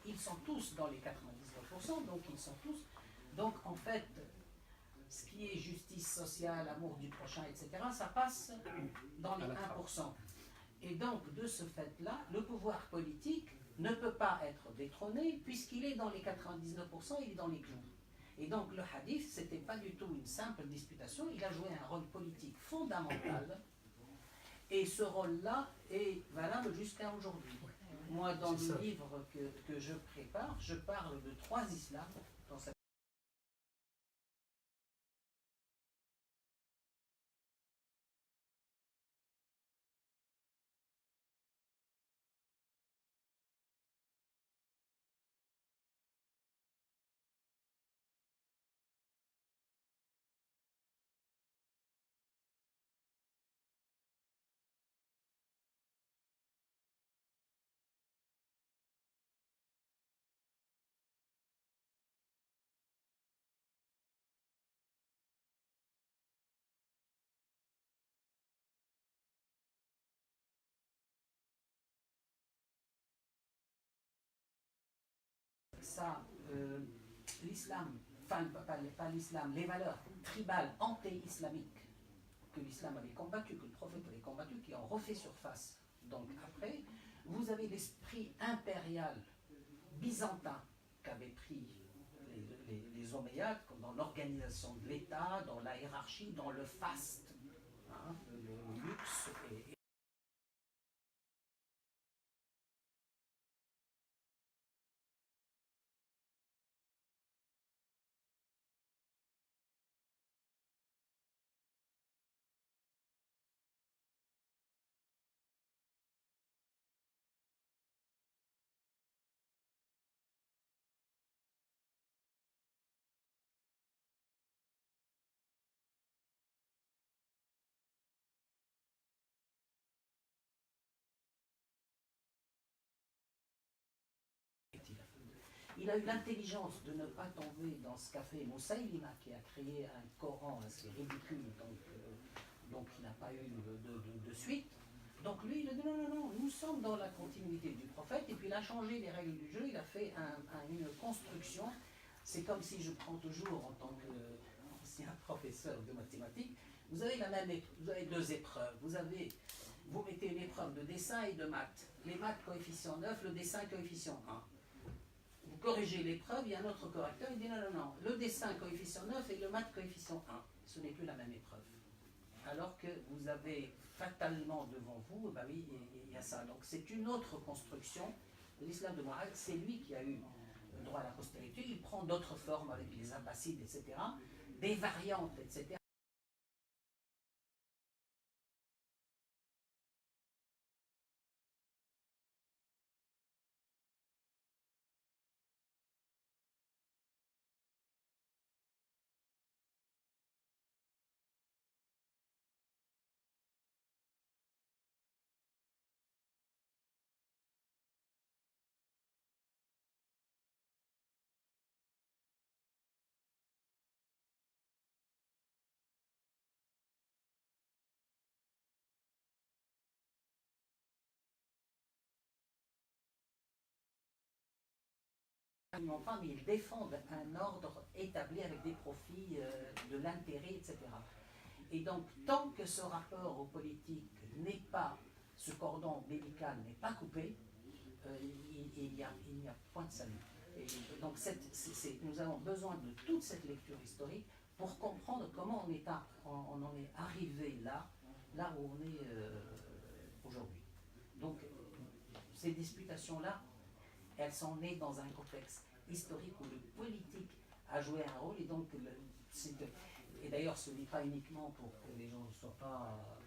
ils sont tous dans les 99%, donc ils sont tous. Donc en fait, ce qui est justice sociale, amour du prochain, etc., ça passe dans les 1%. Et donc, de ce fait-là, le pouvoir politique ne peut pas être détrôné, puisqu'il est dans les 99%, il est dans les clous. Et donc, le hadith, ce n'était pas du tout une simple disputation, il a joué un rôle politique fondamental, et ce rôle-là est valable jusqu'à aujourd'hui. Moi, dans le livre que je prépare, je parle de 3 islams dans cette ça, l'islam, enfin pas l'islam, les valeurs tribales anti-islamiques que l'islam avait combattu, que le prophète avait combattu, qui ont refait surface. Donc après, vous avez l'esprit impérial byzantin qu'avaient pris les Omeyyades, comme dans l'organisation de l'État, dans la hiérarchie, dans le faste, hein, le luxe et il a eu l'intelligence de ne pas tomber dans ce qu'a fait Moussaïlima, qui a créé un Coran assez ridicule, donc il n'a pas eu de suite. Donc lui, il a dit non, nous sommes dans la continuité du prophète, et puis il a changé les règles du jeu, il a fait une construction. C'est comme si je prends toujours, en tant qu'ancien professeur de mathématiques, vous avez vous avez deux épreuves. Vous mettez une épreuve de dessin et de maths. Les maths coefficient 9, le dessin coefficient 1. Vous corrigez l'épreuve, il y a un autre correcteur, il dit non, le dessin coefficient 9 et le maths coefficient 1. Ce n'est plus la même épreuve. Alors que vous avez fatalement devant vous, bah oui, il y a ça. Donc c'est une autre construction de l'islam de Mohammed. C'est lui qui a eu le droit à la postérité. Il prend d'autres formes avec les Abbassides, etc., des variantes, etc. Enfin, mais ils défendent un ordre établi avec des profits, de l'intérêt, etc. Et donc, tant que ce rapport aux politiques n'est pas, ce cordon ombilical n'est pas coupé, il n'y a point de salut. Et donc, nous avons besoin de toute cette lecture historique pour comprendre comment on en est arrivé là où on est aujourd'hui. Donc, ces disputations-là, elles sont nées dans un contexte historique où le politique a joué un rôle, et donc et d'ailleurs ce n'est pas uniquement pour que les gens ne soient pas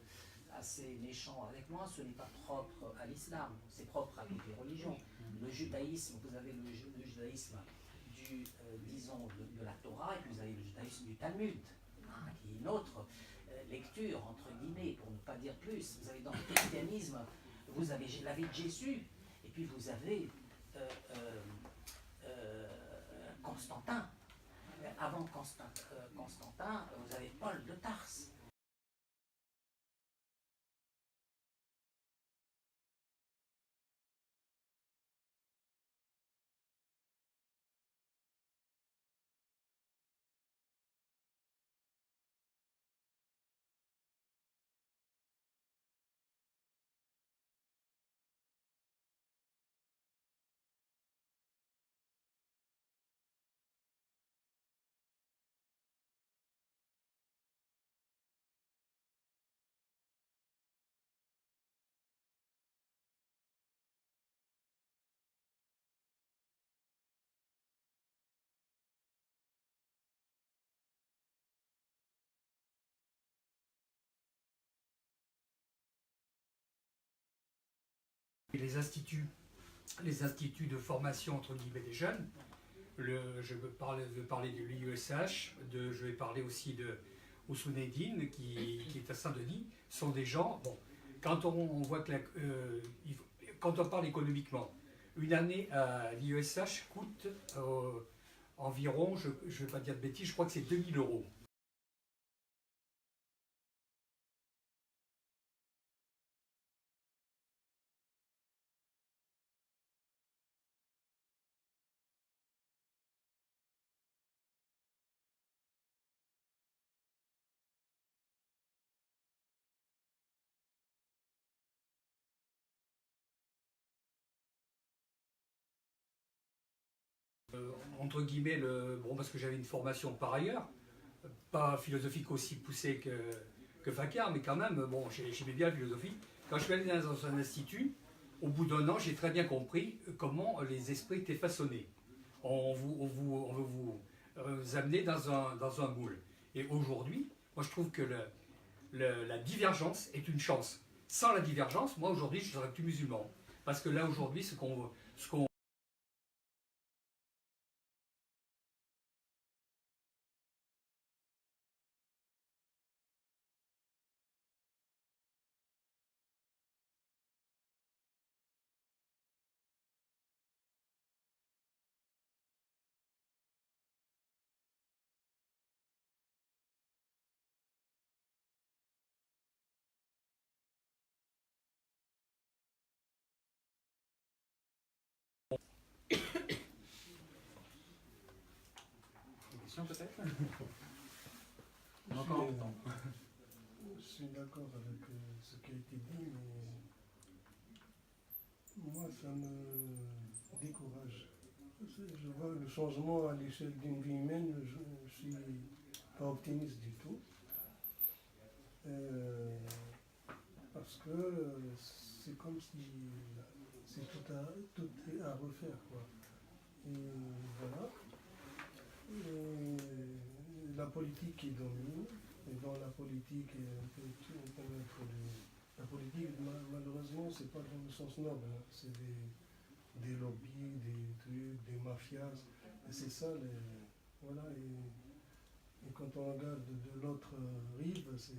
assez méchants avec moi, ce n'est pas propre à l'islam, c'est propre à toutes les religions. Le judaïsme, vous avez le judaïsme disons de la Torah, et puis vous avez le judaïsme du Talmud, hein, qui est une autre lecture, entre guillemets, pour ne pas dire plus. Vous avez dans le christianisme, vous avez la vie de Jésus, et puis vous avez Constantin. Avant Constantin, vous avez Paul de Tarse. Les instituts de formation entre guillemets des jeunes, je veux parler de l'IUSH, je vais parler aussi de Ousouneddine qui est à Saint-Denis, sont des gens, bon, quand on voit que quand on parle économiquement, une année à l'IUSH coûte environ, je ne vais pas dire de bêtises, je crois que c'est 2000 euros. entre guillemets, bon, parce que j'avais une formation par ailleurs, pas philosophique aussi poussée que Fakar, mais quand même, bon, j'aimais bien la philosophie. Quand je suis allé dans un institut, au bout d'un an, j'ai très bien compris comment les esprits étaient façonnés. On veut vous amener dans un moule. Et aujourd'hui, moi je trouve que la divergence est une chance. Sans la divergence, moi aujourd'hui, je ne serais plus musulman. Parce que là aujourd'hui, ce qu'on peut-être. Je suis d'accord avec ce qui a été dit, mais moi ça me décourage. Je vois le changement à l'échelle d'une vie humaine, je ne suis pas optimiste du tout. Parce que c'est comme si tout est à refaire, quoi. Et voilà. Et la politique qui domine, et dans la politique, la politique, malheureusement, c'est pas dans le sens noble, hein. C'est des lobbies, des trucs, des mafias, et c'est ça, voilà, et quand on regarde de l'autre rive, c'est...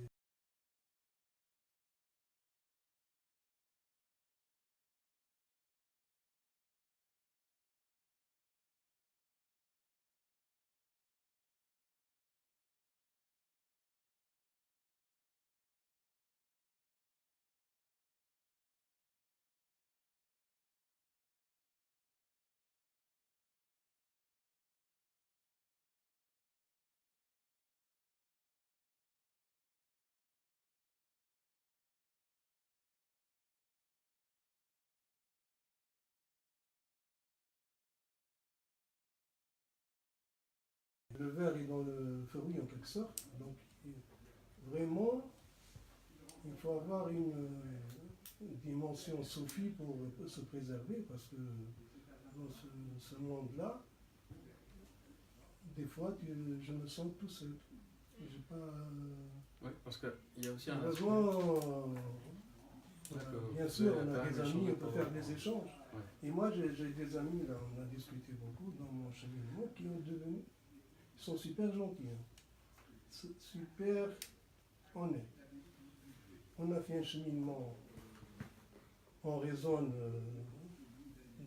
Le verre est dans le fruit en quelque sorte, donc vraiment, il faut avoir une dimension sophie pour se préserver, parce que dans ce monde-là, des fois, je me sens tout seul. J'ai pas... Oui, parce qu'il y a aussi un besoin... bien sûr, on a des amis, on peut faire des échanges. Ouais. Et moi, j'ai des amis, là, on a discuté beaucoup dans mon cheminement, qui ont devenu... Ils sont super gentils, hein. Super honnêtes. On a fait un cheminement, on raisonne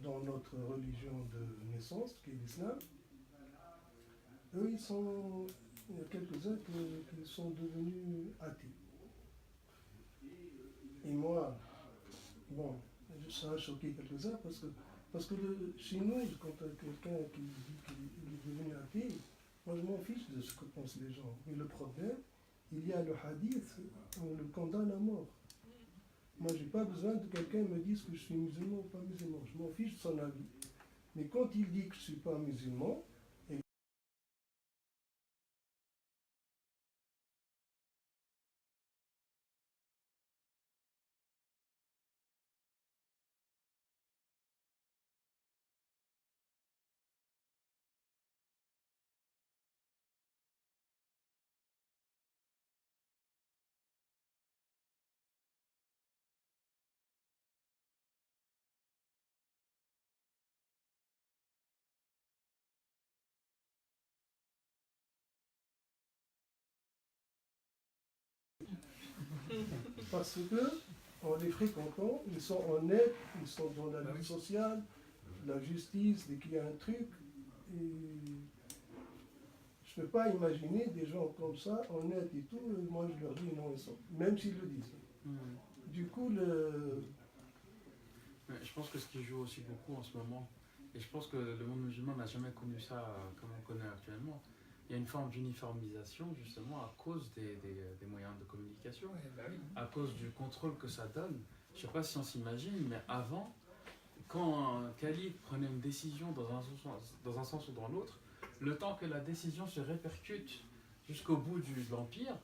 dans notre religion de naissance, qui est l'islam. Eux, il y a quelques-uns qui sont devenus athées. Et moi, bon, ça a choqué quelques-uns parce que chez nous, quand quelqu'un qui dit qu'il est devenu athée, moi je m'en fiche de ce que pensent les gens. Mais le problème, il y a le hadith, on le condamne à mort. Moi, je n'ai pas besoin que quelqu'un me dise que je suis musulman ou pas musulman. Je m'en fiche de son avis. Mais quand il dit que je ne suis pas musulman, parce que en les fréquentant, ils sont honnêtes, ils sont dans la vie sociale, la justice, dès qu'il y a un truc. Et je ne peux pas imaginer des gens comme ça, honnêtes et tout, et moi je leur dis non, ils sont, même s'ils le disent. Du coup, je pense que ce qui joue aussi beaucoup en ce moment, et je pense que le monde musulman n'a jamais connu ça comme on connaît actuellement, il y a une forme d'uniformisation justement à cause des moyens de communication, à cause du contrôle que ça donne. Je ne sais pas si on s'imagine, mais avant, quand un calife prenait une décision dans un sens ou dans l'autre, le temps que la décision se répercute jusqu'au bout de l'Empire,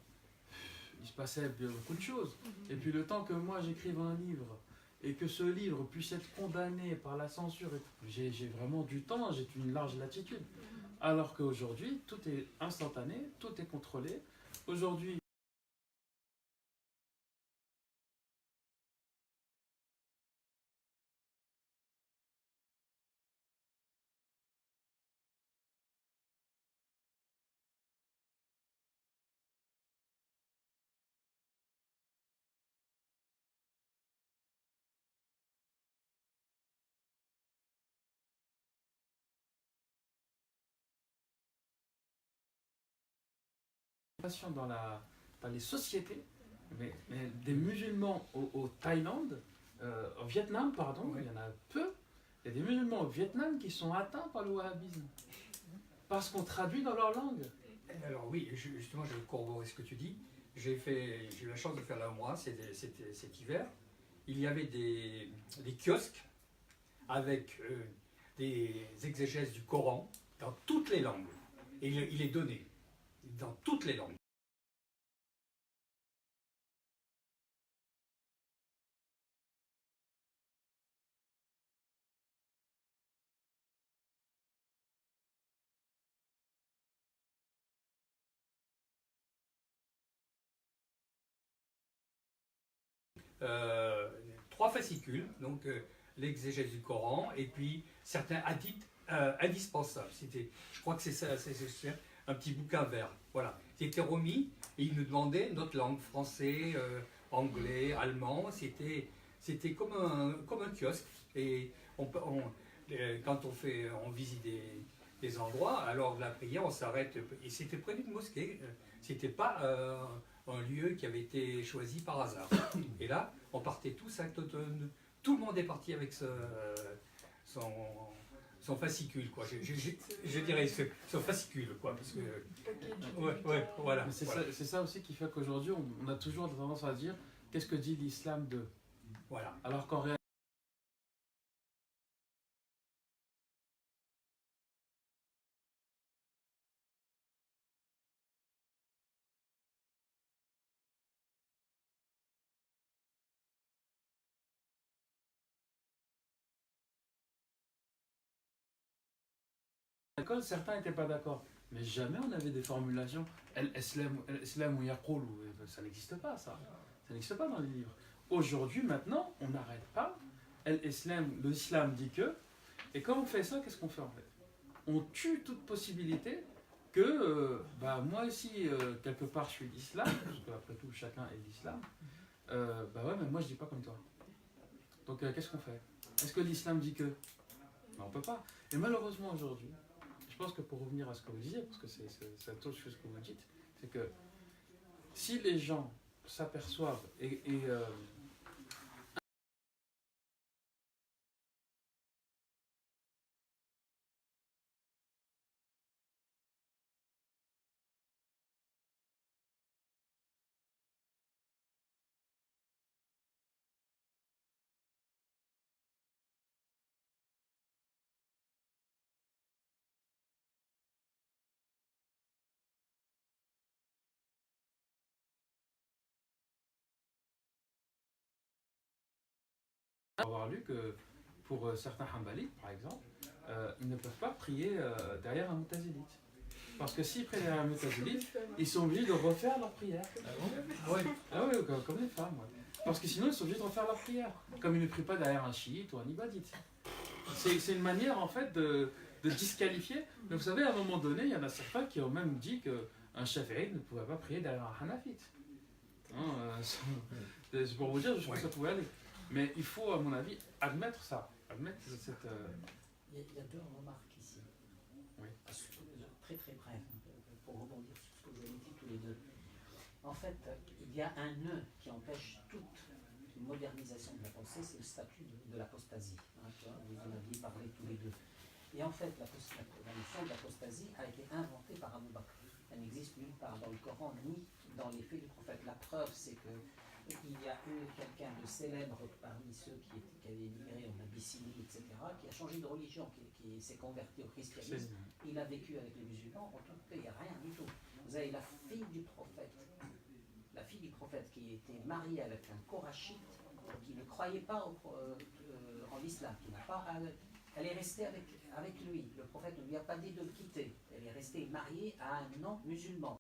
il se passait beaucoup de choses. Et puis le temps que moi j'écrive un livre et que ce livre puisse être condamné par la censure, j'ai vraiment du temps, j'ai une large latitude. Alors qu'aujourd'hui, tout est instantané, tout est contrôlé. Aujourd'hui, dans les sociétés, mais des musulmans au Thaïlande, au Vietnam, pardon, il y en a peu. Il y a des musulmans au Vietnam qui sont atteints par le wahhabisme. Parce qu'on traduit dans leur langue. Alors oui, justement, je vais corroborer ce que tu dis. J'ai eu la chance de faire la Oumra cet hiver. Il y avait des kiosques avec des exégèses du Coran dans toutes les langues. Et il est donné dans toutes les langues. Trois fascicules, donc l'exégèse du Coran et puis certains hadiths indispensables. Je crois que c'est ça, c'est un petit bouquin vert. Voilà, c'était remis et ils nous demandaient notre langue, français, anglais, allemand. C'était comme un kiosque. Et quand on visite des endroits, alors la prière, on s'arrête. Et c'était près d'une mosquée. C'était pas un lieu qui avait été choisi par hasard. Et là, on partait tous à tout le monde est parti avec son fascicule, quoi. Je dirais son fascicule, quoi. Parce que, ouais, voilà. C'est ça aussi qui fait qu'aujourd'hui, on a toujours tendance à dire qu'est-ce que dit l'islam de. Voilà. Alors qu'en réalité, certains n'étaient pas d'accord. Mais jamais on avait des formulations. Islam ou yaqul, ça n'existe pas, ça. Ça n'existe pas dans les livres. Aujourd'hui, maintenant, on n'arrête pas. L'islam dit que. Et quand on fait ça, qu'est-ce qu'on fait en fait? On tue toute possibilité que, moi aussi, quelque part, je suis l'islam, parce qu'après tout, chacun est l'islam. Ouais, mais moi, je dis pas comme toi. Donc, qu'est-ce qu'on fait? Est-ce que l'islam dit que? On peut pas. Et malheureusement, aujourd'hui, je pense que pour revenir à ce que vous disiez, parce que c'est la autre chose que vous dites, c'est que si les gens s'aperçoivent avoir lu que pour certains Hanbalites, par exemple, ils ne peuvent pas prier derrière un Mutazilite. Parce que s'ils prient derrière un Mutazilite, ils sont obligés de refaire leur prière. Ah oui, comme les femmes. Ouais. Parce que sinon, ils sont obligés de refaire leur prière. Comme ils ne prient pas derrière un chiite ou un ibadite. C'est une manière, en fait, de disqualifier. Mais vous savez, à un moment donné, il y en a certains qui ont même dit qu'un Shafi'ite ne pouvait pas prier derrière un Hanafite. C'est pour vous dire, je pense que ça pouvait aller. Mais il faut, à mon avis, admettre ça. Admettre cette. Il y a deux remarques ici. Oui. Très très bref, pour rebondir sur ce que vous avez dit tous les deux. En fait, il y a un nœud qui empêche toute modernisation de la pensée, c'est le statut de l'apostasie. Vous en aviez parlé tous les deux. Et en fait, la notion de l'apostasie a été inventée par Abu Bakr. Elle n'existe nulle part dans le Coran ni dans les faits du prophète. La preuve, c'est que il y a eu quelqu'un de célèbre parmi ceux qui avaient immigré en Abyssinie, etc., qui a changé de religion, qui s'est converti au christianisme. Il a vécu avec les musulmans, en tout cas, il n'y a rien du tout. Vous avez la fille du prophète qui était mariée avec un Kourachite, qui ne croyait pas en l'islam, qui n'a pas... Elle est restée avec lui. Le prophète ne lui a pas dit de le quitter. Elle est restée mariée à un non-musulman.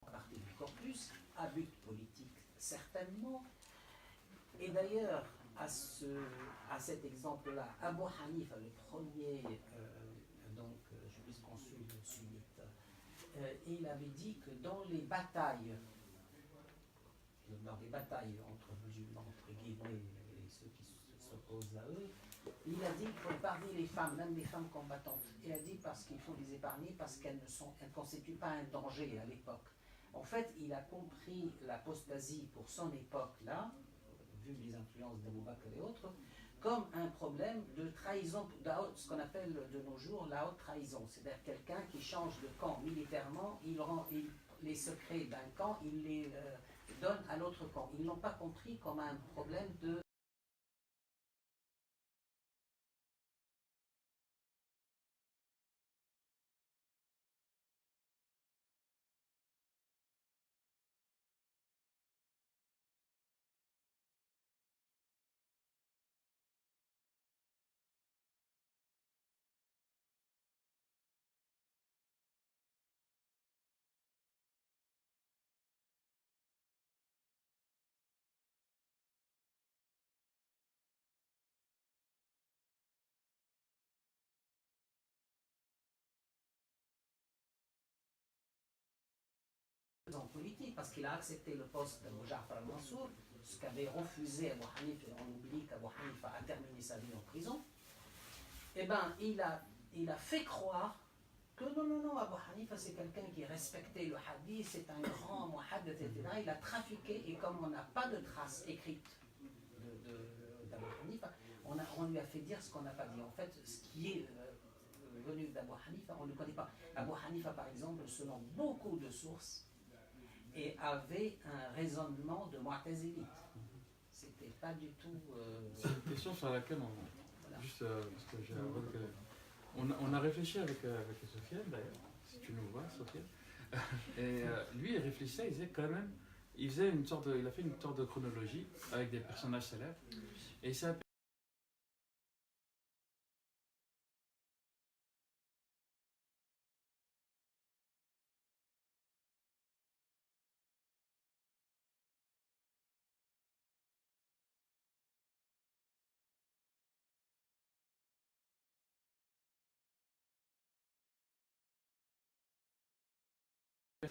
Partie du corpus, à but politique certainement. Et d'ailleurs, à cet exemple-là, Abu Hanifa, le premier jurisconsulte sunnite, il avait dit que dans les batailles entre musulmans, entre guillemets, et ceux qui s'opposent à eux, il a dit qu'il faut épargner les femmes, même les femmes combattantes. Il a dit parce qu'il faut les épargner parce qu'elles ne constituent pas un danger à l'époque. En fait, il a compris l'apostasie pour son époque-là, vu les influences d'Abou Bakr et autres, comme un problème de trahison, ce qu'on appelle de nos jours la haute trahison. C'est-à-dire quelqu'un qui change de camp militairement, les secrets d'un camp, il les donne à l'autre camp. Ils ne l'ont pas compris comme un problème de... en politique, parce qu'il a accepté le poste de Ja'far al-Mansour, ce qu'avait refusé Abu Hanifa, et on oublie qu'Abu Hanifa a terminé sa vie en prison. Eh bien, il a fait croire que non, Abu Hanifa c'est quelqu'un qui respectait le hadith, c'est un grand muhaddith, etc. Il a trafiqué, et comme on n'a pas de traces écrites d'Abu Hanifa, on lui a fait dire ce qu'on n'a pas dit. En fait, ce qui est venu d'Abu Hanifa, on ne le connaît pas. Abu Hanifa, par exemple, selon beaucoup de sources, et avait un raisonnement de Mu'tazilite. C'était pas du tout... C'est une question sur laquelle juste parce que j'ai on a réfléchi avec Sofiane d'ailleurs, si tu nous vois Sofiane, et lui il réfléchissait, il disait quand même, il a fait une sorte de chronologie avec des personnages célèbres, et ça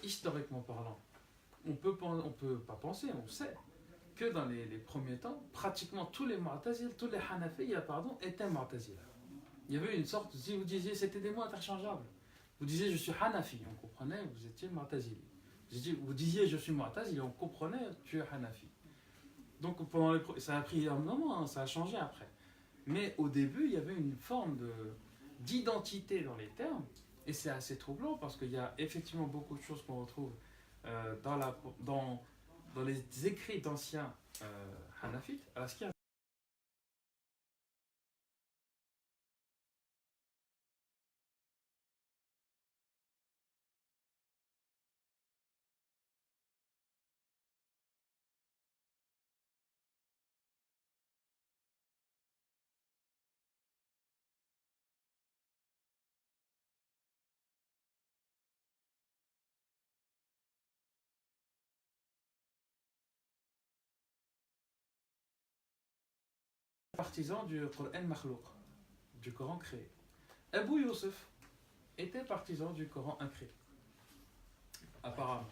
historiquement parlant, on peut pas penser, on sait que dans les premiers temps, pratiquement tous les Mu'tazila, tous les Hanafiya, étaient Mu'tazila. Il y avait une sorte, si vous disiez, c'était des mots interchangeables. Vous disiez je suis Hanafi, on comprenait, vous étiez Mu'tazili. Vous disiez je suis Mu'tazili, on comprenait, tu es Hanafi. Donc ça a pris un moment, ça a changé après. Mais au début, il y avait une forme d'identité dans les termes. Et c'est assez troublant parce qu'il y a effectivement beaucoup de choses qu'on retrouve dans les écrits d'anciens Hanafites. Alors, ce qui est partisan du Coran Makhlouk, du Coran créé. Abu Youssef était partisan du Coran incréé, apparemment.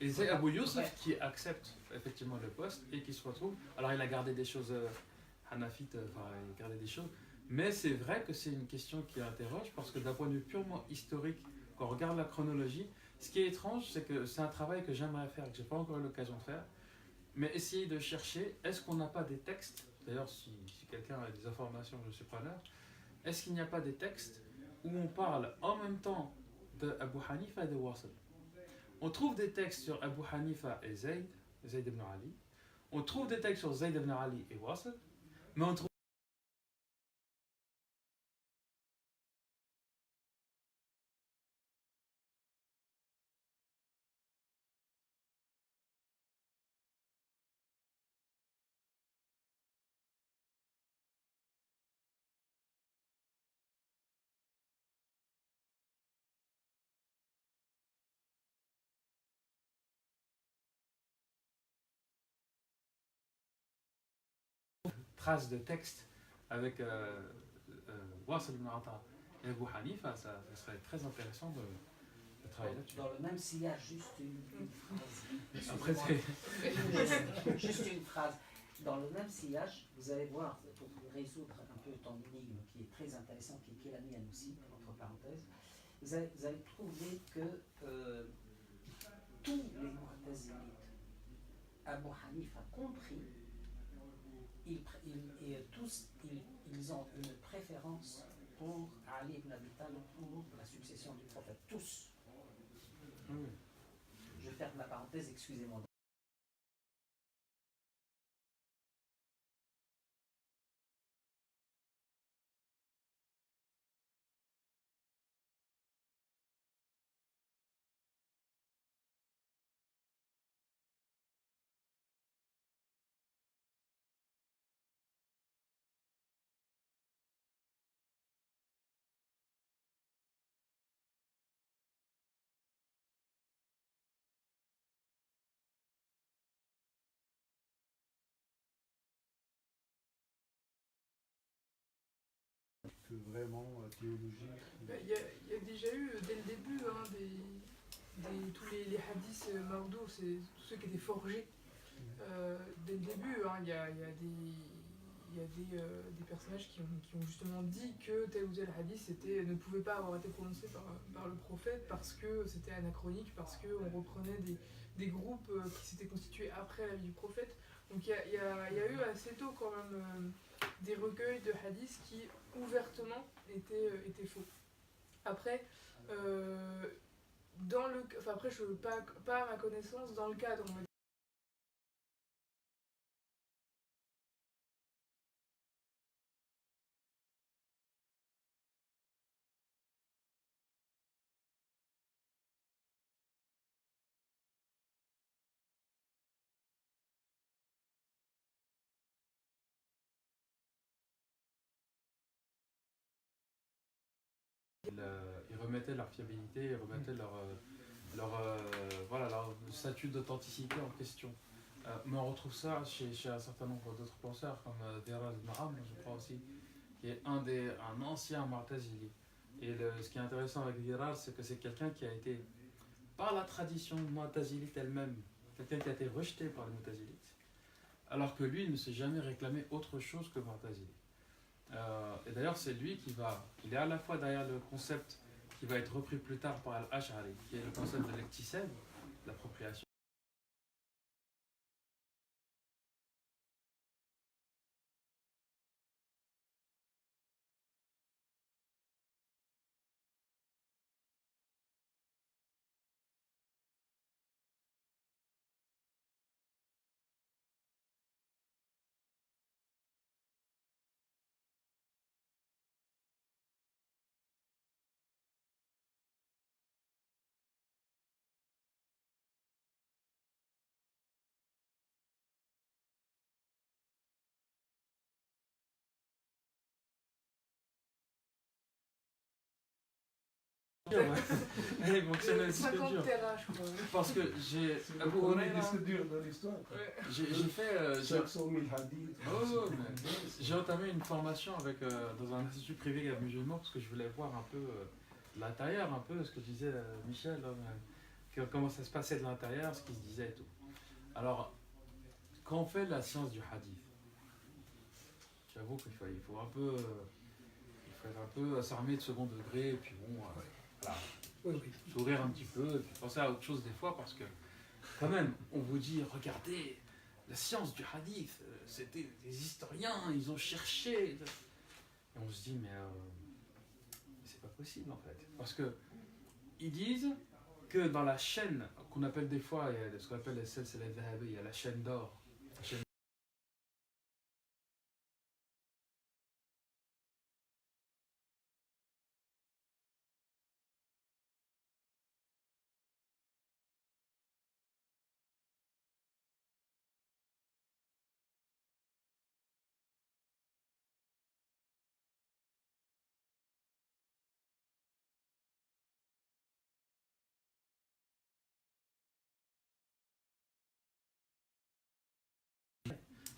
Et c'est Abu Youssef qui accepte effectivement le poste et qui se retrouve. Alors il a gardé des choses hanafites, il a gardé des choses, mais c'est vrai que c'est une question qui interroge parce que d'un point de vue purement historique quand on regarde la chronologie, ce qui est étrange, c'est que c'est un travail que j'aimerais faire et que je n'ai pas encore eu l'occasion de faire, mais essayer de chercher, est-ce qu'on n'a pas des textes, d'ailleurs si quelqu'un a des informations, je suis preneur, est-ce qu'il n'y a pas des textes où on parle en même temps d'Abu Hanifa et de Wasl? On trouve des textes sur Abu Hanifa et Zayd ibn Ali, on trouve des textes sur Zayd ibn Ali et Wasl, mais on trouve traces de textes avec Wasl ibn Ata et Abu Hanifa, ça serait très intéressant de travailler là-dessus. Dans le même sillage, juste une phrase. Après, Juste une phrase. Dans le même sillage, vous allez voir, pour résoudre un peu ton énigme qui est très intéressant, qui est la mienne aussi, entre parenthèses, vous allez trouver que tous les Mu'tazilites, Abu Hanifa compris, ils ont une préférence pour Ali ibn Abi Talib, pour la succession du prophète. Tous. Je ferme la parenthèse, excusez-moi. Vraiment théologie. Il y a déjà eu dès le début tous les hadiths Maodo, c'est tous ceux qui étaient forgés. Dès le début, il y a des personnages qui ont justement dit que tel ou tel hadith ne pouvait pas avoir été prononcé par le prophète parce que c'était anachronique, parce qu'on reprenait des groupes qui s'étaient constitués après la vie du prophète. Donc il y a eu assez tôt quand même des recueils de hadiths qui ouvertement étaient faux. Après, pas à ma connaissance, dans le cadre, on va dire, ils remettaient leur fiabilité, ils remettaient leur statut d'authenticité en question. Mais on retrouve ça chez un certain nombre d'autres penseurs, comme Dirar al-Ma'am, je crois aussi, qui est un ancien Mu'tazili. Et ce qui est intéressant avec Dirar, c'est que c'est quelqu'un qui a été, par la tradition Mu'tazilite elle-même, quelqu'un qui a été rejeté par les Mu'tazilites, alors que lui, il ne s'est jamais réclamé autre chose que Mu'tazili. Et d'ailleurs, c'est lui il est à la fois derrière le concept qui va être repris plus tard par Al-Ash'ari, qui est le concept de l'iktisab, l'appropriation. Elle fonctionne un petit peu dur. Parce que j'ai. On est disque dur dans l'histoire. J'ai fait. 500 000 hadiths. J'ai entamé une formation dans un institut privé musulman parce que je voulais voir un peu de l'intérieur, un peu ce que disait Michel, comment ça se passait de l'intérieur, ce qui se disait et tout. Alors, quand on fait la science du hadith, j'avoue qu'il faut être un peu s'armer de second degré, et puis bon. Voilà. sourire un petit peu, et puis penser à autre chose des fois, parce que quand même, on vous dit, regardez, la science du hadith, c'était des historiens, ils ont cherché. Et on se dit, mais c'est pas possible en fait. Parce que ils disent que dans la chaîne, qu'on appelle des fois, il y a ce qu'on appelle les silsila dhahabi, il y a la chaîne d'or. La chaîne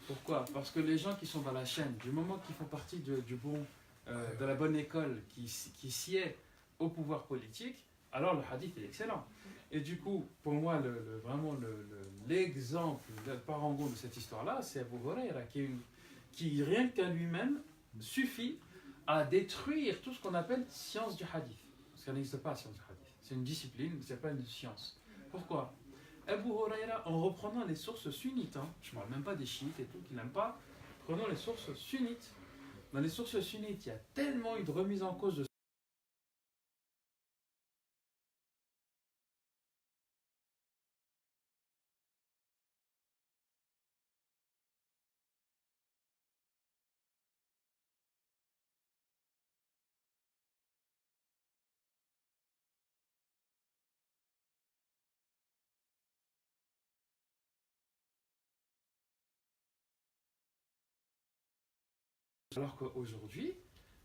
Pourquoi? Parce que les gens qui sont dans la chaîne, du moment qu'ils font partie de la bonne école, qui sied au pouvoir politique, alors le hadith est excellent. Et du coup, pour moi, vraiment l'exemple, le parangon de cette histoire-là, c'est Abu Huraira, qui rien qu'à lui-même suffit à détruire tout ce qu'on appelle science du hadith. Parce qu'il n'existe pas la science du hadith. C'est une discipline, c'est pas une science. Pourquoi? Abu Huraira, en reprenant les sources sunnites, je ne parle même pas des chiites et tout, qui n'aiment pas, prenons les sources sunnites. Dans les sources sunnites, il y a tellement eu de remise en cause de alors qu'aujourd'hui,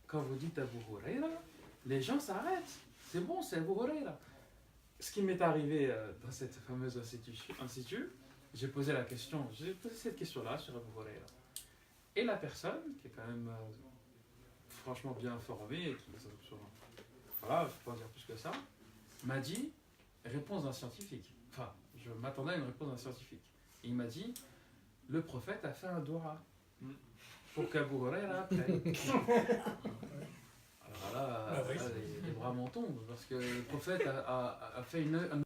quand vous dites Abu Huraira, les gens s'arrêtent. C'est bon, c'est Abu Huraira. Ce qui m'est arrivé dans cette fameuse institut, j'ai posé cette question-là sur Abu Huraira. Et la personne, qui est quand même franchement bien informée, et qui voilà, je ne peux pas dire plus que ça, m'a dit réponse d'un scientifique. Enfin, je m'attendais à une réponse d'un scientifique. Et il m'a dit, le prophète a fait un doua. Pour qu'Abu Huraira après. Alors là, les bras m'en tombent, parce que le prophète a fait une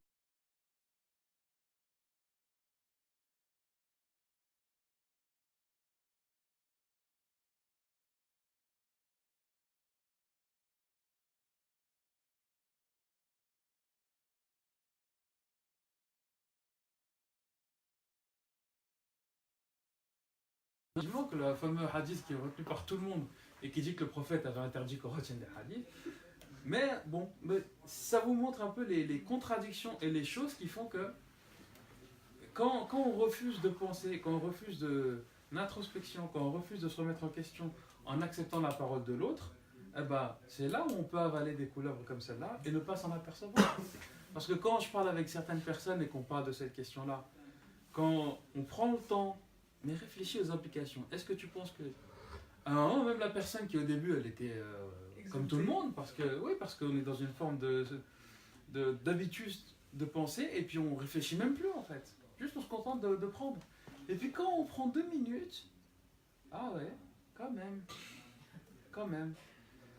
que le fameux hadith qui est retenu par tout le monde et qui dit que le prophète avait interdit qu'on retienne des hadiths. Mais bon, ça vous montre un peu les contradictions et les choses qui font que quand on refuse de penser, quand on refuse de l'introspection, quand on refuse de se remettre en question en acceptant la parole de l'autre, eh ben, c'est là où on peut avaler des couleuvres comme celle-là et ne pas s'en apercevoir. Parce que quand je parle avec certaines personnes et qu'on parle de cette question-là, quand on prend le temps, mais réfléchis aux implications. Est-ce que tu penses que... À un moment, même la personne qui au début, elle était comme tout le monde, parce qu'on est dans une forme d'habitude de penser, et puis on réfléchit même plus en fait. Juste on se contente de prendre. Et puis quand on prend 2 minutes, ah ouais, quand même.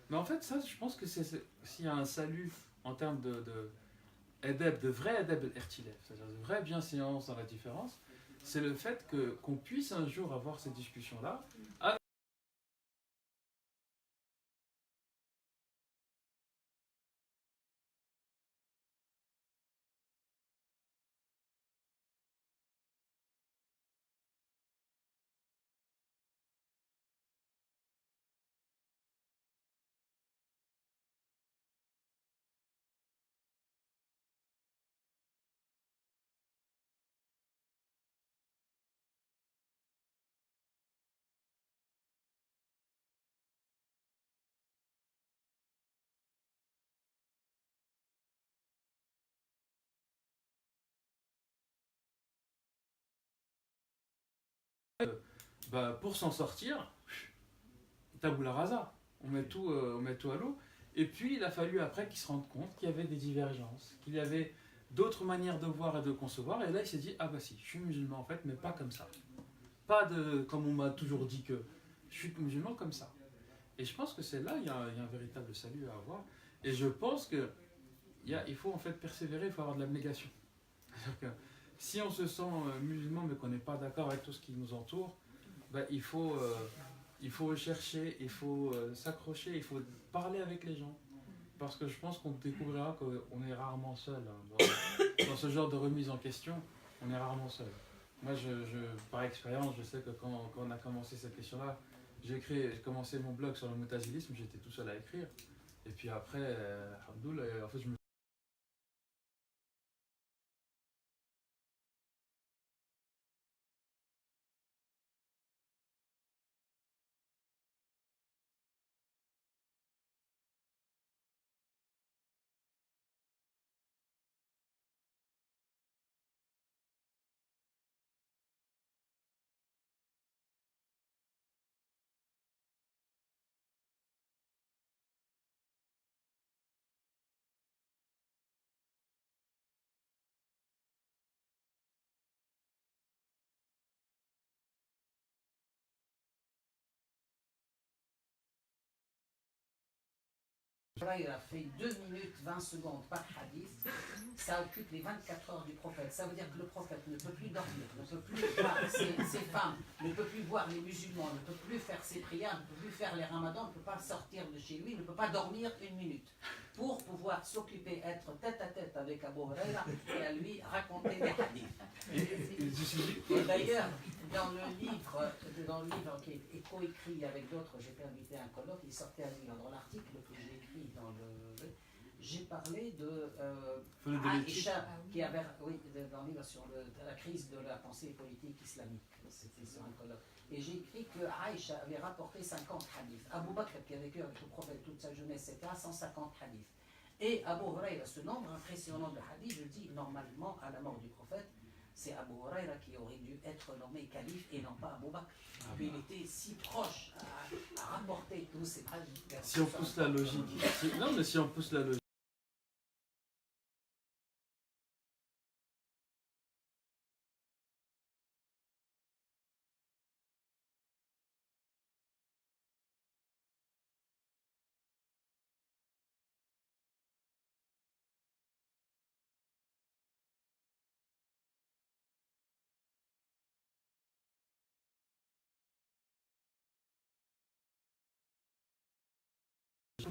Mais en fait, ça, je pense que s'il y a un salut en termes de vrai adab al-irtilaf, c'est-à-dire de vraie bienséance dans la différence, c'est le fait qu'on puisse un jour avoir cette discussion-là. Pour s'en sortir, tabula rasa, on met tout à l'eau. Et puis il a fallu après qu'il se rende compte qu'il y avait des divergences, qu'il y avait d'autres manières de voir et de concevoir. Et là il s'est dit, ah bah si, je suis musulman en fait, mais pas comme ça. Pas comme on m'a toujours dit que je suis musulman comme ça. Et je pense que c'est là il y a un véritable salut à avoir. Et je pense que il faut en fait persévérer, il faut avoir de l'abnégation. C'est-à-dire que si on se sent musulman mais qu'on n'est pas d'accord avec tout ce qui nous entoure, ben, il faut rechercher, il faut s'accrocher, il faut parler avec les gens. Parce que je pense qu'on découvrira qu'on est rarement seul. Hein. Dans ce genre de remise en question, on est rarement seul. Moi, par expérience, je sais que quand on a commencé cette question-là, j'ai commencé mon blog sur le moutazilisme, j'étais tout seul à écrire. Et puis après, alhamdoulilah, en fait, je me Il a fait 2 minutes 20 secondes par hadith, ça occupe les 24 heures du prophète. Ça veut dire que le prophète ne peut plus dormir, ne peut plus voir ses femmes, ne peut plus voir les musulmans, ne peut plus faire ses prières, ne peut plus faire les ramadans, ne peut pas sortir de chez lui, ne peut pas dormir 1 minute. Pour pouvoir s'occuper, être tête à tête avec Abu Huraira et à lui raconter des hadiths. Et d'ailleurs, dans le livre qui est coécrit avec d'autres, j'ai été invité à un colloque, il sortait à lire dans l'article que j'ai écrit j'ai parlé de Aïcha, qui avait, dans le livre sur la crise de la pensée politique islamique, c'était sur un colloque. Et j'ai écrit que Aïcha avait rapporté 50 hadiths. Abu Bakr, qui a vécu avec le prophète toute sa jeunesse, c'était à 150 hadiths. Et Abu Huraira, ce nombre impressionnant de hadiths, je dis normalement à la mort du prophète, c'est Abu Huraira qui aurait dû être nommé calife et non pas Abu Bakr. Puis il était si proche à rapporter tous ces hadiths. Si on pousse la logique, si on pousse la logique.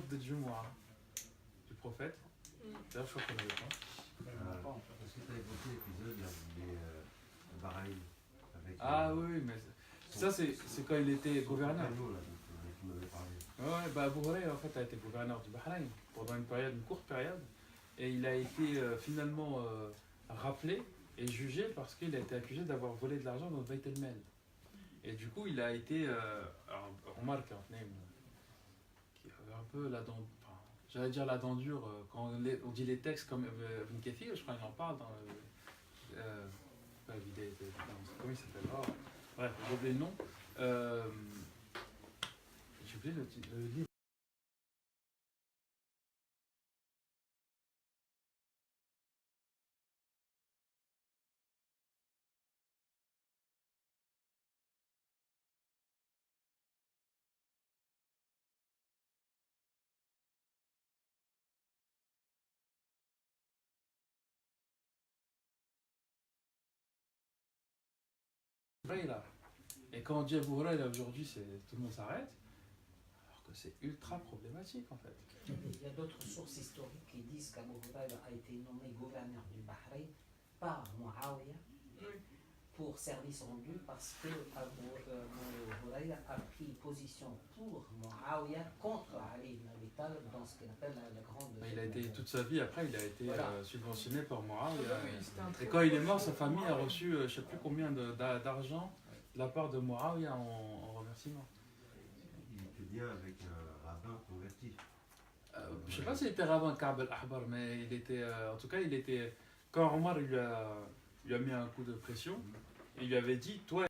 De Jumu'ah du prophète. D'ailleurs, je crois qu'on n'avait pas. Est-ce que tu as évoqué l'épisode des Bahreïn avec. Ah oui, mais ça, c'est quand il était gouverneur. Ouais, bah Abu Huraira en fait a été gouverneur du Bahreïn pendant une courte période, et il a été finalement rappelé et jugé parce qu'il a été accusé d'avoir volé de l'argent dans le Beit el-Mal. Et du coup, il a été Omar qui avait un peu la dent, enfin, j'allais dire la dent dure quand on dit les textes comme Ibn Kathir, je crois qu'il en parle dans pas vidéo, comment il s'appelle, bref, j'ai oublié le nom. J'ai oublié le livre. Et quand on dit Abu Huraira aujourd'hui, tout le monde s'arrête, alors que c'est ultra problématique en fait. Il y a d'autres sources historiques qui disent qu'Abu Huraira a été nommé gouverneur du Bahreïn par Muawiyah pour service rendu, parce que Abu Huraira a pris position pour Muawiyah contre Ali ibn Abi Talib dans ce qu'il appelle la grande. Il a été toute sa vie après, il a été subventionné par Muawiyah. Oui, et quand il est mort, sa famille a reçu je ne sais plus combien d'argent de la part de Muawiyah en remerciement. Il était bien avec un rabbin converti. Je ne sais pas s'il était rabbin Ka'b al-Ahbar, mais il était, en tout cas, il était. Quand Omar lui a mis un coup de pression, il lui avait dit, toi,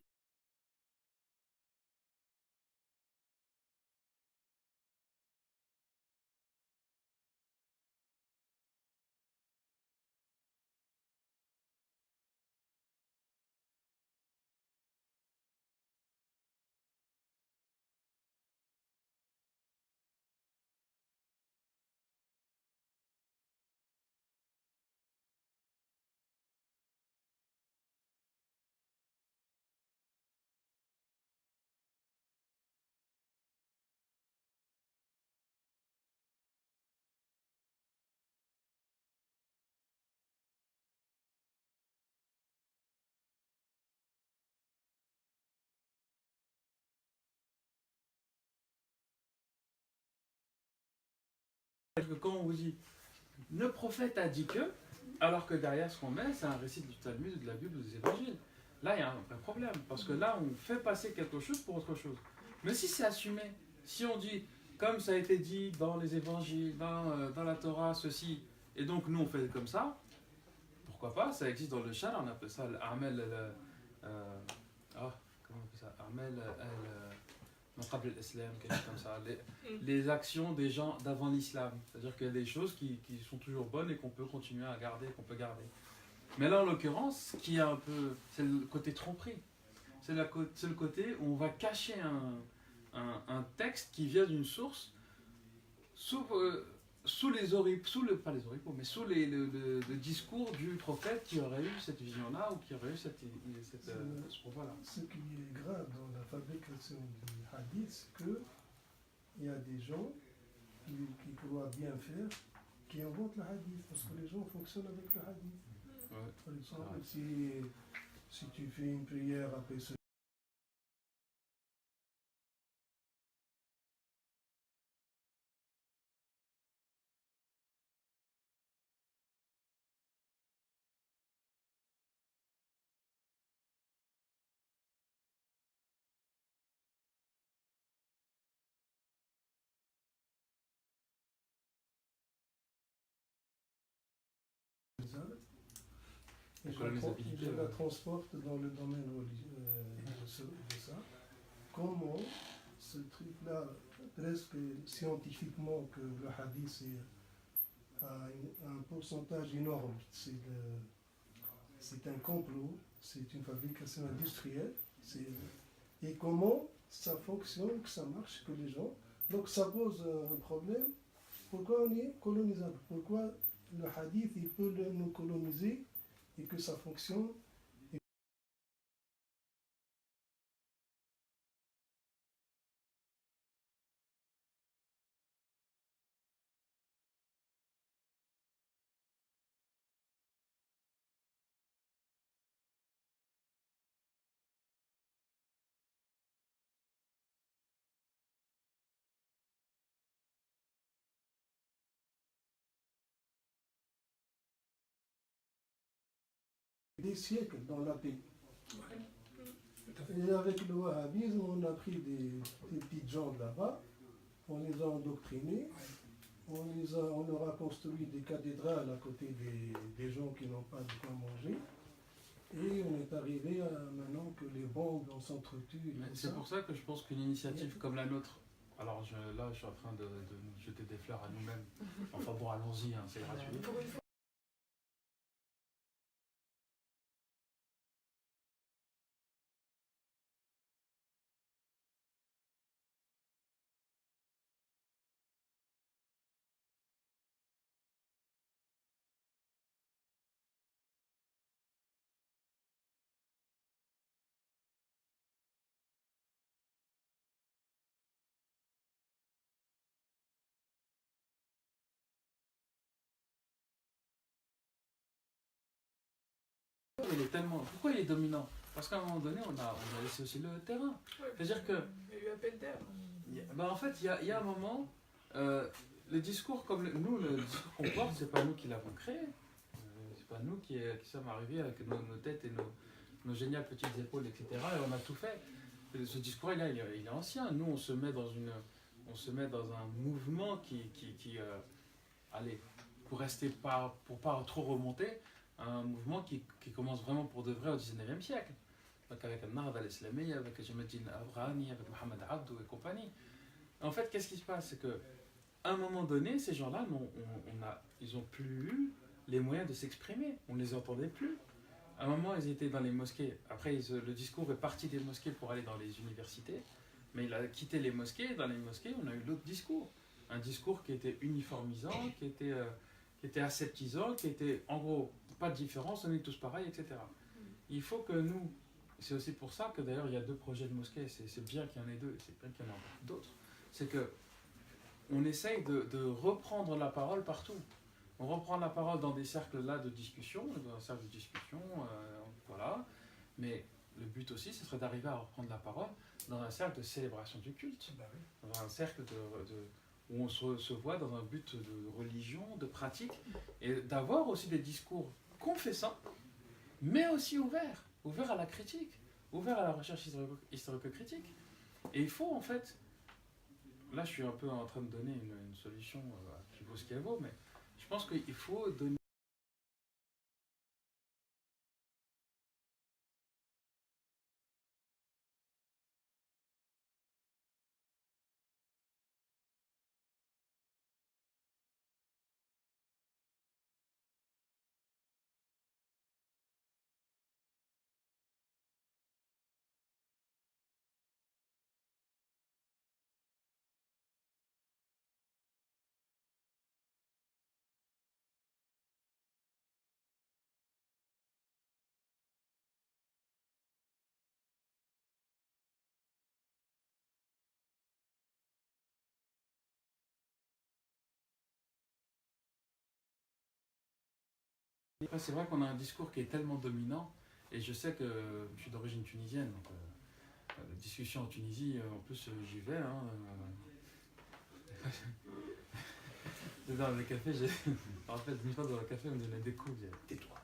Parce que quand on vous dit le prophète a dit que, alors que derrière ce qu'on met, c'est un récit du Talmud, de la Bible ou des évangiles. Là, il y a un vrai problème, parce que là, on fait passer quelque chose pour autre chose. Mais si c'est assumé, si on dit, comme ça a été dit dans les évangiles, dans la Torah, ceci, et donc nous on fait comme ça, pourquoi pas, ça existe dans le Shar, on appelle ça l'Amel, comment on appelle ça, Amel, l'Islam, quelque chose comme ça, les actions des gens d'avant l'islam. C'est-à-dire qu'il y a des choses qui sont toujours bonnes et qu'on peut continuer à garder, qu'on peut garder. Mais là, en l'occurrence, ce qui est un peu, c'est le côté tromperie. C'est le côté où on va cacher un texte qui vient d'une source sous le discours du prophète qui aurait eu cette vision-là ou qui aurait eu ce pouvoir-là. Ce qui est grave dans la fabrication du hadith, c'est qu'il y a des gens qui croient bien faire, qui inventent le hadith, parce que les gens fonctionnent avec le hadith. Ouais. Par exemple, si tu fais une prière après ce et je la transporte dans le domaine de ça. Comment ce truc-là, presque scientifiquement, que le hadith a un pourcentage énorme, c'est un complot, c'est une fabrication industrielle, et comment ça fonctionne, que ça marche, que les gens... Donc ça pose un problème. Pourquoi on est colonisable? Pourquoi le hadith il peut nous coloniser et que ça fonctionne? Des siècles dans la paix. Et avec le wahhabisme, on a pris des petites gens de là-bas, on les a endoctrinés, on leur a construit des cathédrales à côté des gens qui n'ont pas de quoi manger. Et on est arrivé à maintenant que les bombes s'entretuent. C'est pour ça que je pense qu'une initiative comme la nôtre, alors là je suis en train de nous jeter des fleurs à nous-mêmes, enfin bon allons-y, hein, c'est gratuit. Pourquoi il est dominant? Parce qu'à un moment donné, on a laissé aussi le terrain. Ouais, c'est-à-dire que... Il y a eu appel d'air. En fait, il y a un moment, le discours comme nous, le discours qu'on porte, c'est pas nous qui l'avons créé. C'est pas nous qui sommes arrivés avec nos têtes et nos géniales petites épaules, etc. Et on a tout fait. Ce discours-là, il est ancien. Nous, on se met dans un mouvement qui allez, pour pas trop remonter, un mouvement qui commence vraiment pour de vrai au 19e siècle. Donc avec Al-Nahda al-Islamiyya, avec Jamaluddin Afghani, avec Mohamed Abdou et compagnie. En fait, qu'est-ce qui se passe? C'est qu'à un moment donné, ces gens-là, ils n'ont plus eu les moyens de s'exprimer. On ne les entendait plus. À un moment, ils étaient dans les mosquées. Après, le discours est parti des mosquées pour aller dans les universités. Mais il a quitté les mosquées. Dans les mosquées, on a eu l'autre discours. Un discours qui était uniformisant, qui était aseptisant, qui était, en gros, pas de différence, on est tous pareils, etc. Il faut que nous... C'est aussi pour ça que d'ailleurs il y a 2 projets de mosquée, c'est bien qu'il y en ait 2, c'est bien qu'il y en ait d'autres. C'est que on essaye de reprendre la parole partout. On reprend la parole dans des cercles là de discussion, voilà. Mais le but aussi, ce serait d'arriver à reprendre la parole dans un cercle de célébration du culte, dans un cercle où où on se voit dans un but de religion, de pratique, et d'avoir aussi des discours confessants, mais aussi ouverts à la critique, ouverts à la recherche historico-critique. Et il faut en fait, là je suis un peu en train de donner une solution qui vaut ce qu'elle vaut, mais je pense qu'il faut donner c'est vrai qu'on a un discours qui est tellement dominant, et je sais que je suis d'origine tunisienne, donc la discussion en Tunisie, en plus j'y vais. Hein, dans le café, je me rappelle, une fois dans le café, on me donnait des coups, je disais tais-toi.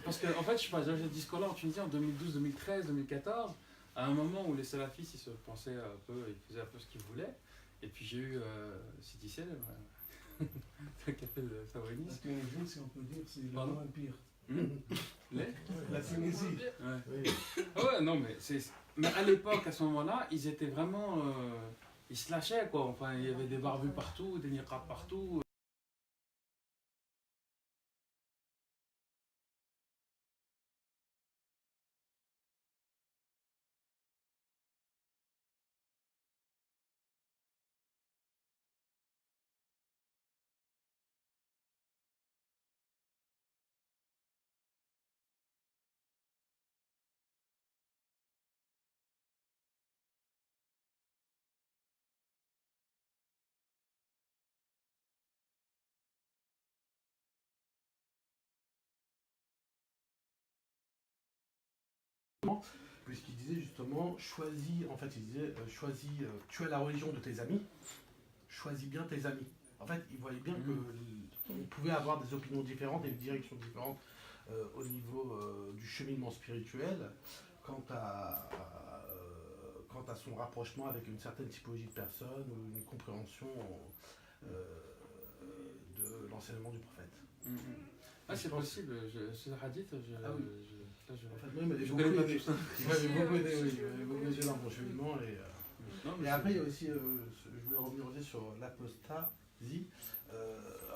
Parce qu'en fait, je sais pas, j'avais ce discours-là en Tunisie en 2012, 2013, 2014, à un moment où les salafistes, ils se pensaient un peu, ils faisaient un peu ce qu'ils voulaient, et puis j'ai eu Sidi Célèbre. Le café de Favoris. La Tunisie, si on peut dire, c'est le empire. La Tunisie. Ouais. Oui. Ouais, non, mais à l'époque, à ce moment-là, ils étaient vraiment. Ils se lâchaient, quoi. Enfin, il y avait des barbus partout, des niqabs partout. Puisqu'il disait justement, choisis, tu as la religion de tes amis, choisis bien tes amis. En fait, il voyait bien qu'on pouvait avoir des opinions différentes et des directions différentes au niveau du cheminement spirituel quant à son rapprochement avec une certaine typologie de personnes ou une compréhension de l'enseignement du prophète. Ah, c'est possible, ce hadith, il m'avait beaucoup aidé dans mon cheminement. Et après, il y a aussi, je voulais revenir aussi sur l'apostasie.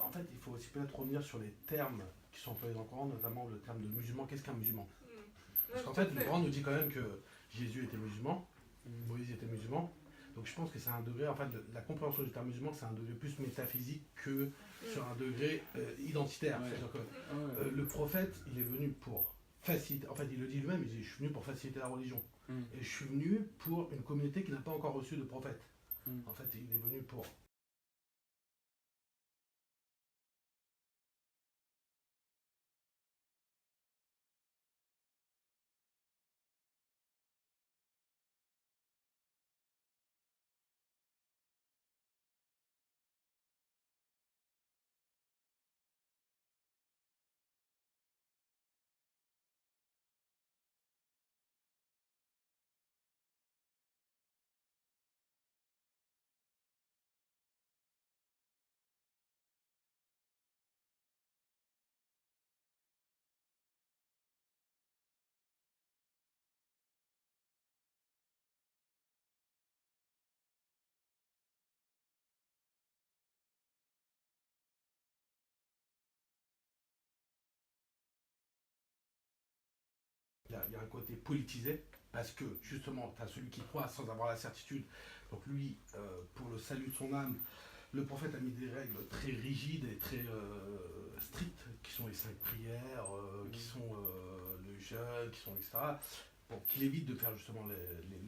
En fait, il faut aussi peut-être revenir sur les termes qui sont employés dans le Coran, notamment le terme de musulman. Qu'est-ce qu'un musulman? Parce qu'en fait, le Coran nous dit quand même que Jésus était musulman, Moïse était musulman. Donc je pense que c'est un degré, en fait, la compréhension du terme musulman, c'est un degré plus métaphysique que sur un degré identitaire. Ouais. C'est-à-dire que le prophète, il est venu pour faciliter, en fait il le dit lui-même, il dit je suis venu pour faciliter la religion. Et je suis venu pour une communauté qui n'a pas encore reçu de prophète. En fait, il est venu pour... Il y a un côté politisé, parce que justement, tu as celui qui croit sans avoir la certitude. Donc lui, pour le salut de son âme, le prophète a mis des règles très rigides et très strictes, qui sont les 5 prières, qui sont le jeûne, qui sont etc. Pour qu'il évite de faire justement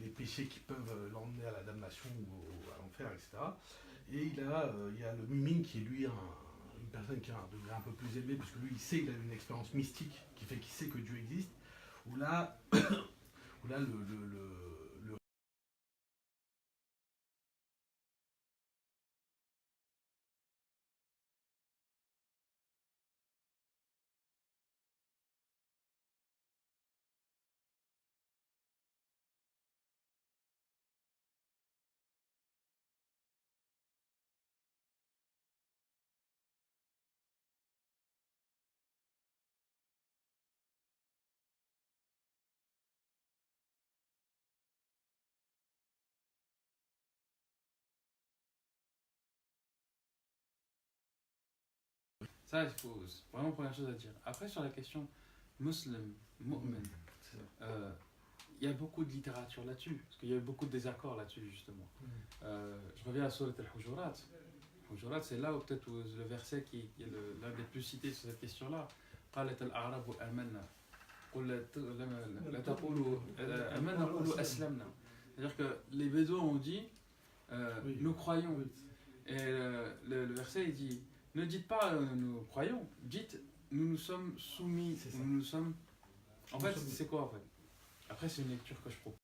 les péchés qui peuvent l'emmener à la damnation ou à l'enfer, etc. Et il y a le mumin qui est lui une personne qui a un degré un peu plus élevé, puisque lui il sait, il a une expérience mystique qui fait qu'il sait que Dieu existe, où là le Ça, c'est vraiment la première chose à dire. Après, sur la question musulman, mu'min, il y a beaucoup de littérature là-dessus, parce qu'il y a eu beaucoup de désaccords là-dessus, justement. Je reviens à Surat al-Hujurat. Hujurat, c'est là où peut-être le verset qui est l'un des plus cités sur cette question-là. قالت الأعراب آمنا قل لا تقولوا آمنا قولوا أسلمنا. C'est-à-dire que les Bédouins ont dit nous croyons. Et le verset il dit ne dites pas nous croyons, dites nous nous sommes soumis. Nous nous sommes... En fait, c'est quoi en fait? Après, c'est une lecture que je propose.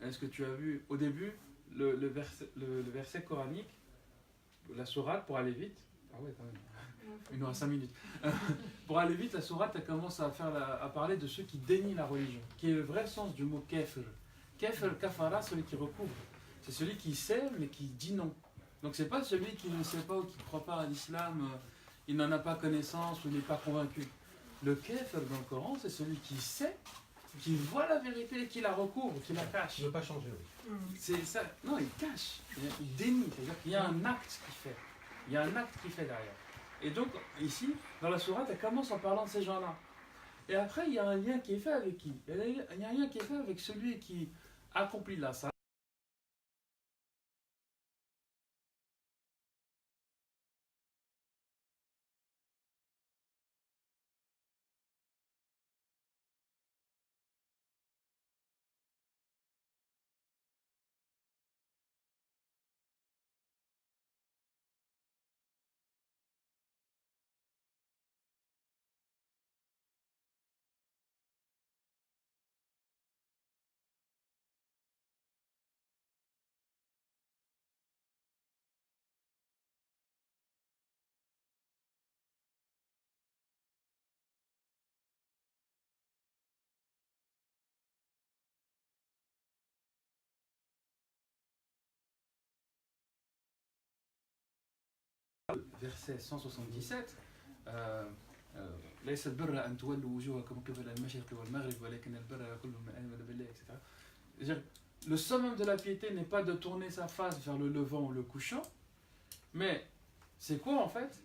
Est-ce que tu as vu au début le verset coranique, la sourate, pour aller vite? Ah ouais, quand même. Il nous reste 5 minutes. Pour aller vite, la sourate, elle commence à parler de ceux qui dénient la religion, qui est le vrai sens du mot kafir. Kafir, kafara, celui qui recouvre. C'est celui qui sait, mais qui dit non. Donc c'est pas celui qui ne sait pas ou qui ne croit pas à l'islam, il n'en a pas connaissance ou il n'est pas convaincu. Le kafir dans le Coran, c'est celui qui sait, qui voit la vérité et qui la recouvre, qui la cache. Il ne veut pas changer, oui. C'est ça. Non, il cache, il dénie. C'est-à-dire qu'il y a un acte qui fait. Il y a un acte qui fait derrière. Et donc, ici, dans la sourate, elle commence en parlant de ces gens-là. Et après, il y a un lien qui est fait avec qui? Il y a un lien qui est fait avec celui qui accomplit la salat. Verset 177. ليس البر أن تولوا وجوهكم قبل المشرق والمغرب ولكن البر كل من آمن بالله, etc. Le summum de la piété n'est pas de tourner sa face vers le levant ou le couchant, mais c'est quoi en fait?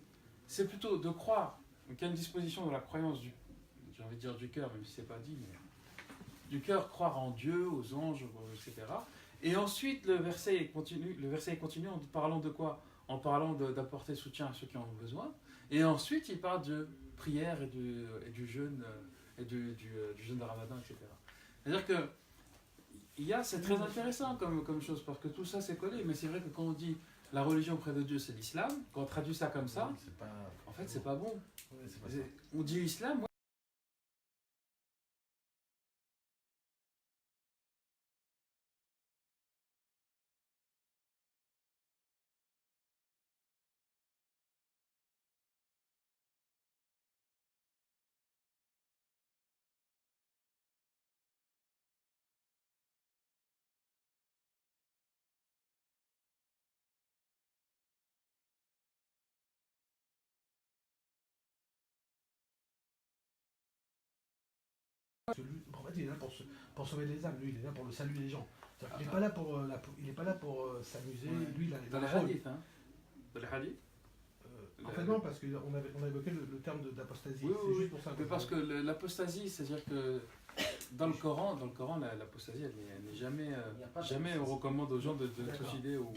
C'est plutôt de croire, qu'il y a une disposition de la croyance j'ai envie de dire du cœur, même si c'est pas dit, mais du cœur, croire en Dieu, aux anges, etc. Et ensuite le verset continue en parlant de quoi? En parlant d'apporter soutien à ceux qui en ont besoin. Et ensuite, il parle de prière et du jeûne, du jeûne de Ramadan, etc. C'est-à-dire que c'est très intéressant comme chose, parce que tout ça c'est collé, mais c'est vrai que quand on dit la religion auprès de Dieu c'est l'islam, quand on traduit ça comme ça, en fait c'est pas bon. On dit l'islam, Parce que lui, en fait, il est là pour sauver les âmes, lui, il est là pour le salut des gens. Il n'est pas là pour s'amuser, lui, il a dans les hadiths, hein. Dans les hadiths. En fait, non, parce qu'on a évoqué le terme d'apostasie. Oui, c'est juste pour ça. Mais parce que l'apostasie, c'est-à-dire que dans le Coran, l'apostasie, elle n'est jamais, on recommande aux gens de se suicider ou